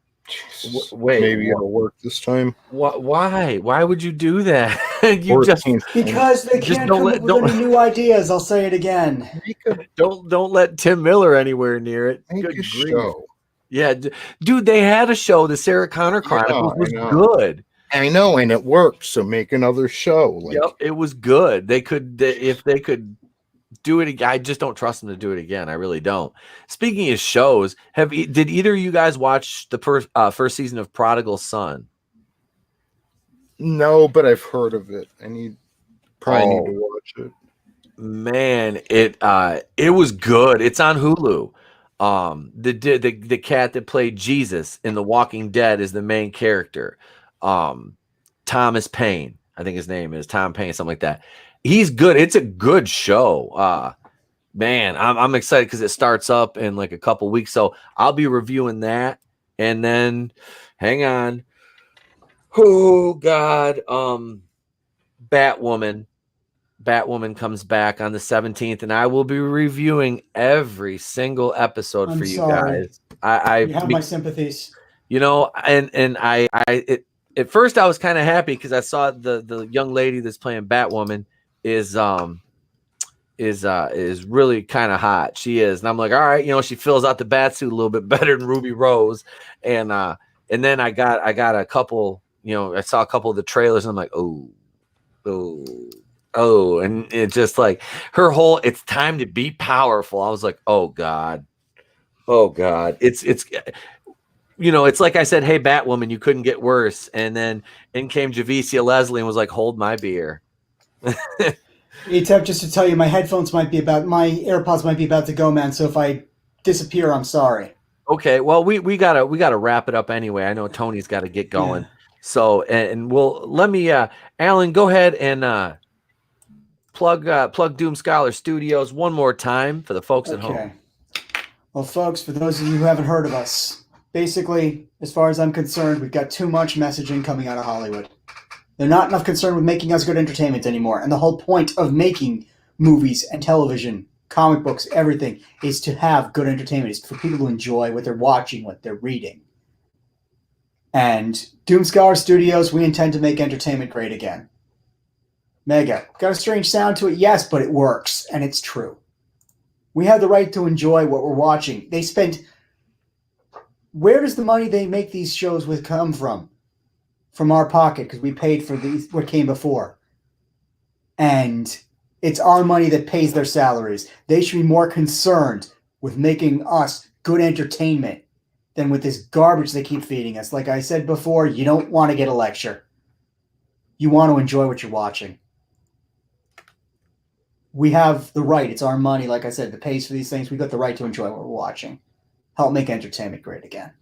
Wait, maybe it'll work this time. Why? Why would you do that? Because they can't come up with any new ideas. I'll say it again. Don't let Tim Miller anywhere near it. Make Good a grief. show. Yeah, dude, they had a show. The Sarah Connor Chronicles was good. I know, and it worked. So make another show. Yep, it was good. If they could do it again. I just don't trust them to do it again. I really don't. Speaking of shows, did either of you guys watch the first season of Prodigal Son? No, but I've heard of it. I need to watch it. Man, it was good. It's on Hulu. The cat that played Jesus in The Walking Dead is the main character. Thomas Paine, I think his name is Tom Paine, something like that. He's good. It's a good show. Man, I'm excited because it starts up in like a couple weeks. So I'll be reviewing that. And then hang on. Oh God. Batwoman comes back on the 17th, and I will be reviewing every single episode for you guys. You have my sympathies. You know, and at first I was kind of happy because I saw the young lady that's playing Batwoman is really kind of hot. She is, and I'm like, all right, she fills out the Batsuit a little bit better than Ruby Rose, and then I got a couple, I saw a couple of the trailers, and I'm like, oh, and it's just like her whole "it's time to be powerful." I was like, oh God, it's it's like I said, hey Batwoman, you couldn't get worse, and then in came Javicia Leslie and was like, hold my beer. Etep, just to tell you, my AirPods might be about to go, man. So if I disappear, I'm sorry. Okay, well we gotta wrap it up anyway. I know Tony's got to get going. Yeah. So and let me Alan, go ahead and plug Doom Scholar Studios one more time for the folks at home. Well, folks, for those of you who haven't heard of us, basically, as far as I'm concerned, we've got too much messaging coming out of Hollywood. They're not enough concerned with making us good entertainment anymore. And the whole point of making movies and television, comic books, everything, is to have good entertainment. It's for people to enjoy what they're watching, what they're reading. And Doom Scholar Studios, we intend to make entertainment great again. Mega. Got a strange sound to it? Yes, but it works, and it's true. We have the right to enjoy what we're watching. They spend... Where does the money they make these shows with come from? From our pocket, because we paid for what came before. And It's our money that pays their salaries. They should be more concerned with making us good entertainment than with this garbage they keep feeding us. Like I said before, you don't want to get a lecture. You want to enjoy what you're watching. We have the right. It's our money, like I said, that pays for these things. We've got the right to enjoy what we're watching. Help make entertainment great again.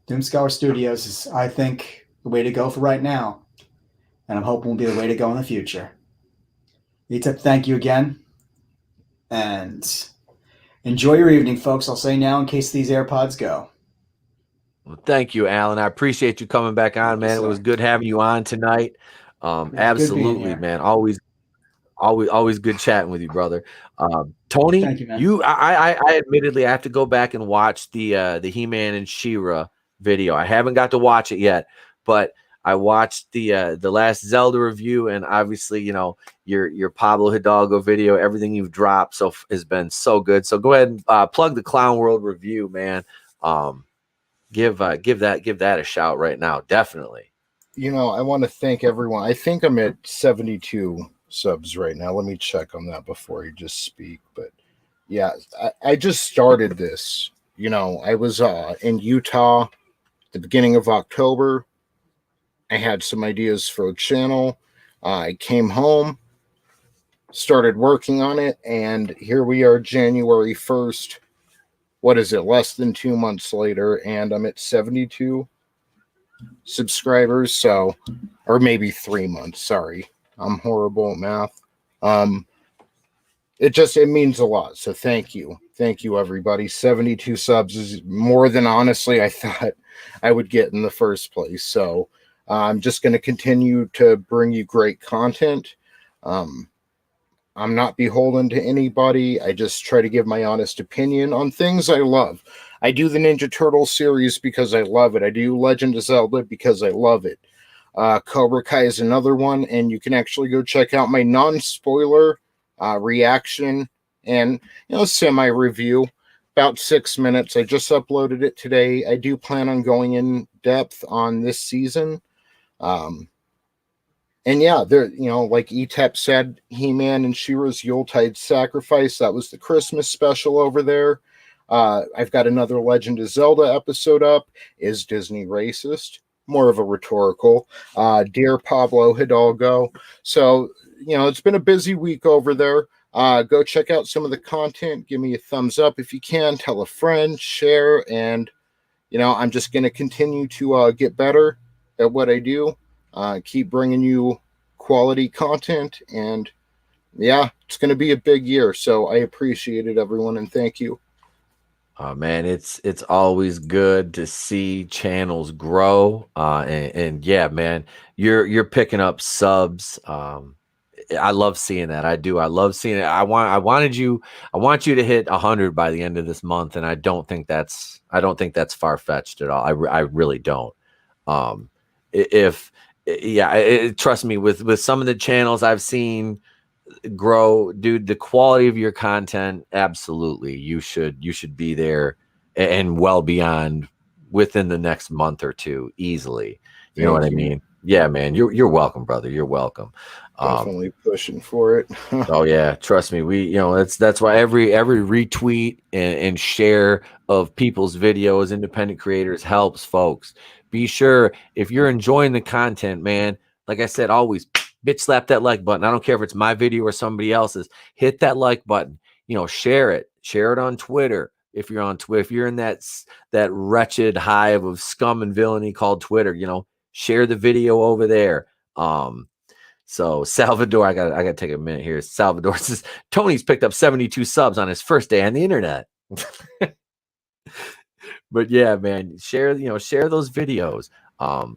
Doomscour Studios is, I think, the way to go for right now. And I'm hoping will be the way to go in the future. Etep, thank you again. And enjoy your evening, folks. I'll say now in case these AirPods go. Well, thank you, Alan. I appreciate you coming back on, man. It was good having you on tonight. Absolutely, man. Always good chatting with you, brother. Tony, thank you, man. I admittedly I have to go back and watch the He-Man and She-Ra video. I haven't got to watch it yet, but I watched the last Zelda review, and obviously, you know, your Pablo Hidalgo video, everything you've dropped has been so good. So go ahead and plug the Clown World review, man. Give that a shout right now, definitely. You know, I want to thank everyone. I think I'm at 72 subs right now. Let me check on that before you just speak. But yeah, I just started this. You know, I was in Utah at the beginning of October. I had some ideas for a channel. I came home, started working on it, and here we are, January 1st. What is it? Less than 2 months later, and I'm at 72 subscribers. So, or maybe 3 months. Sorry, I'm horrible at math. It means a lot. So thank you, everybody. 72 subs is more than honestly I thought I would get in the first place. So I'm just going to continue to bring you great content. I'm not beholden to anybody. I just try to give my honest opinion on things I love. I do the Ninja Turtles series because I love it. I do Legend of Zelda because I love it. Cobra Kai is another one, and you can actually go check out my non-spoiler reaction and, you know, semi-review. About 6 minutes. I just uploaded it today. I do plan on going in depth on this season. And yeah, there, you know, like Etep said, He-Man and She-Ra's Yuletide Sacrifice. That was the Christmas special over there. I've got another Legend of Zelda episode up. Is Disney racist? More of a rhetorical. Dear Pablo Hidalgo. So, you know, it's been a busy week over there. Go check out some of the content. Give me a thumbs up if you can. Tell a friend, share, and, you know, I'm just going to continue to get better at what I do. Keep bringing you quality content, and yeah, it's going to be a big year. So I appreciate it, everyone, and thank you. Man, it's always good to see channels grow. And yeah, man, you're picking up subs. I love seeing that. I do. I love seeing it. I want you to hit 100 by the end of this month, and I don't think that's far-fetched at all. I really don't. Trust me, with some of the channels I've seen grow, dude, the quality of your content, absolutely, you should be there and well beyond within the next month or two, easily. You know what I mean? Yeah, man, you're welcome, brother. You're welcome. Definitely pushing for it. Oh yeah, trust me. That's why every retweet and share of people's videos, independent creators, helps folks. Be sure, if you're enjoying the content, man, like I said, always bitch slap that like button. I don't care if it's my video or somebody else's. Hit that like button. You know, share it on Twitter. If you're on Twitter, if you're in that wretched hive of scum and villainy called Twitter, you know, share the video over there. So Salvador, I gotta take a minute here. Salvador says Tony's picked up 72 subs on his first day on the internet. But yeah, man, share those videos.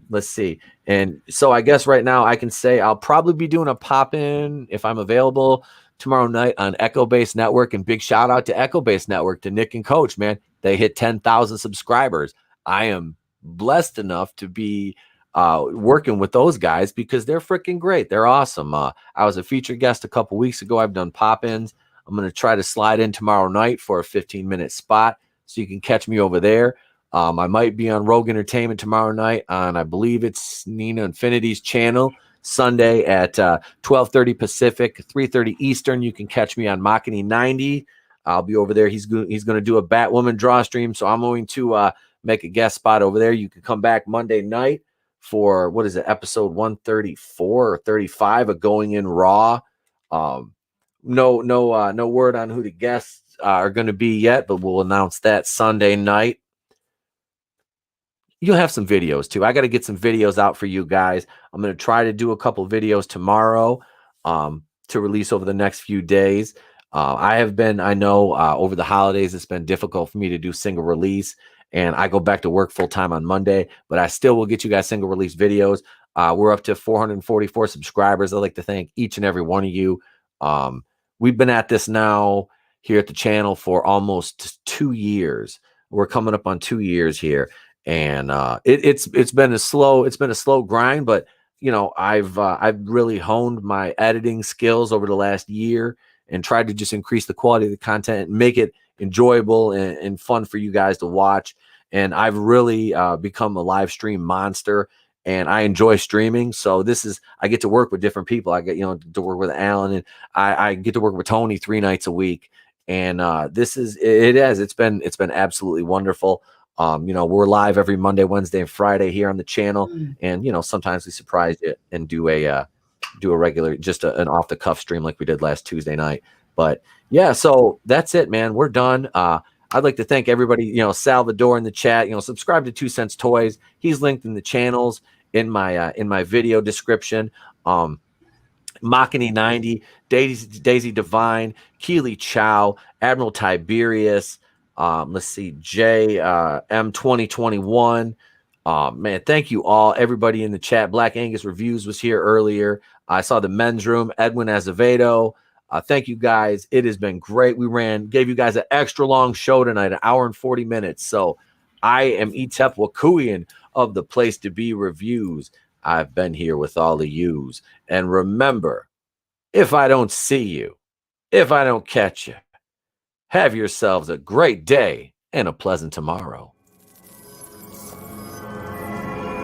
Let's see. And so I guess right now I can say I'll probably be doing a pop-in if I'm available tomorrow night on Echo Base Network. And big shout out to Echo Base Network, to Nick and Coach, man. They hit 10,000 subscribers. I am blessed enough to be working with those guys because they're freaking great. They're awesome. I was a featured guest a couple weeks ago. I've done pop-ins. I'm going to try to slide in tomorrow night for a 15-minute spot, so you can catch me over there. I might be on Rogue Entertainment tomorrow night on, I believe it's Nina Infinity's channel. Sunday at 12:30 Pacific, 3:30 Eastern. You can catch me on Makini 90. I'll be over there. He's going to do a Batwoman draw stream, so I'm going to make a guest spot over there. You can come back Monday night for, what is it, episode 134 or 35 of Going In Raw. No word on who the guests are going to be yet, but we'll announce that Sunday night. You'll have some videos too. I got to get some videos out for you guys. I'm going to try to do a couple videos tomorrow to release over the next few days. I know over the holidays, it's been difficult for me to do single release, and I go back to work full time on Monday, but I still will get you guys single release videos. We're up to 444 subscribers. I'd like to thank each and every one of you. We've been at this now here at the channel for almost 2 years. We're coming up on 2 years here, and it's been a slow grind, but you know, I've really honed my editing skills over the last year and tried to just increase the quality of the content and make it enjoyable and fun for you guys to watch. And I've really become a live stream monster, and I enjoy streaming. So I get to work with different people. I get, to work with Alan, and I get to work with Tony 3 nights a week. And it's been absolutely wonderful. We're live every Monday, Wednesday, and Friday here on the channel. And, sometimes we surprise you and do a regular, just an off the cuff stream like we did last Tuesday night. But yeah, so that's it, man. We're done. I'd like to thank everybody, Salvador in the chat, subscribe to 2 Cents Toys. He's linked in the channels in my video description. Makini 90, Daisy Divine, Keely Chow, Admiral Tiberius, let's see, M 2021. Man, thank you all, everybody in the chat. Black Angus Reviews was here earlier. I saw the men's room, Edwin Azevedo. Thank you guys. It has been great. We gave you guys an extra long show tonight, 1 hour and 40 minutes. So I am Etep Wakuian of the Place to Be Reviews. I've been here with all the yous. And remember, if I don't see you, if I don't catch you, have yourselves a great day and a pleasant tomorrow.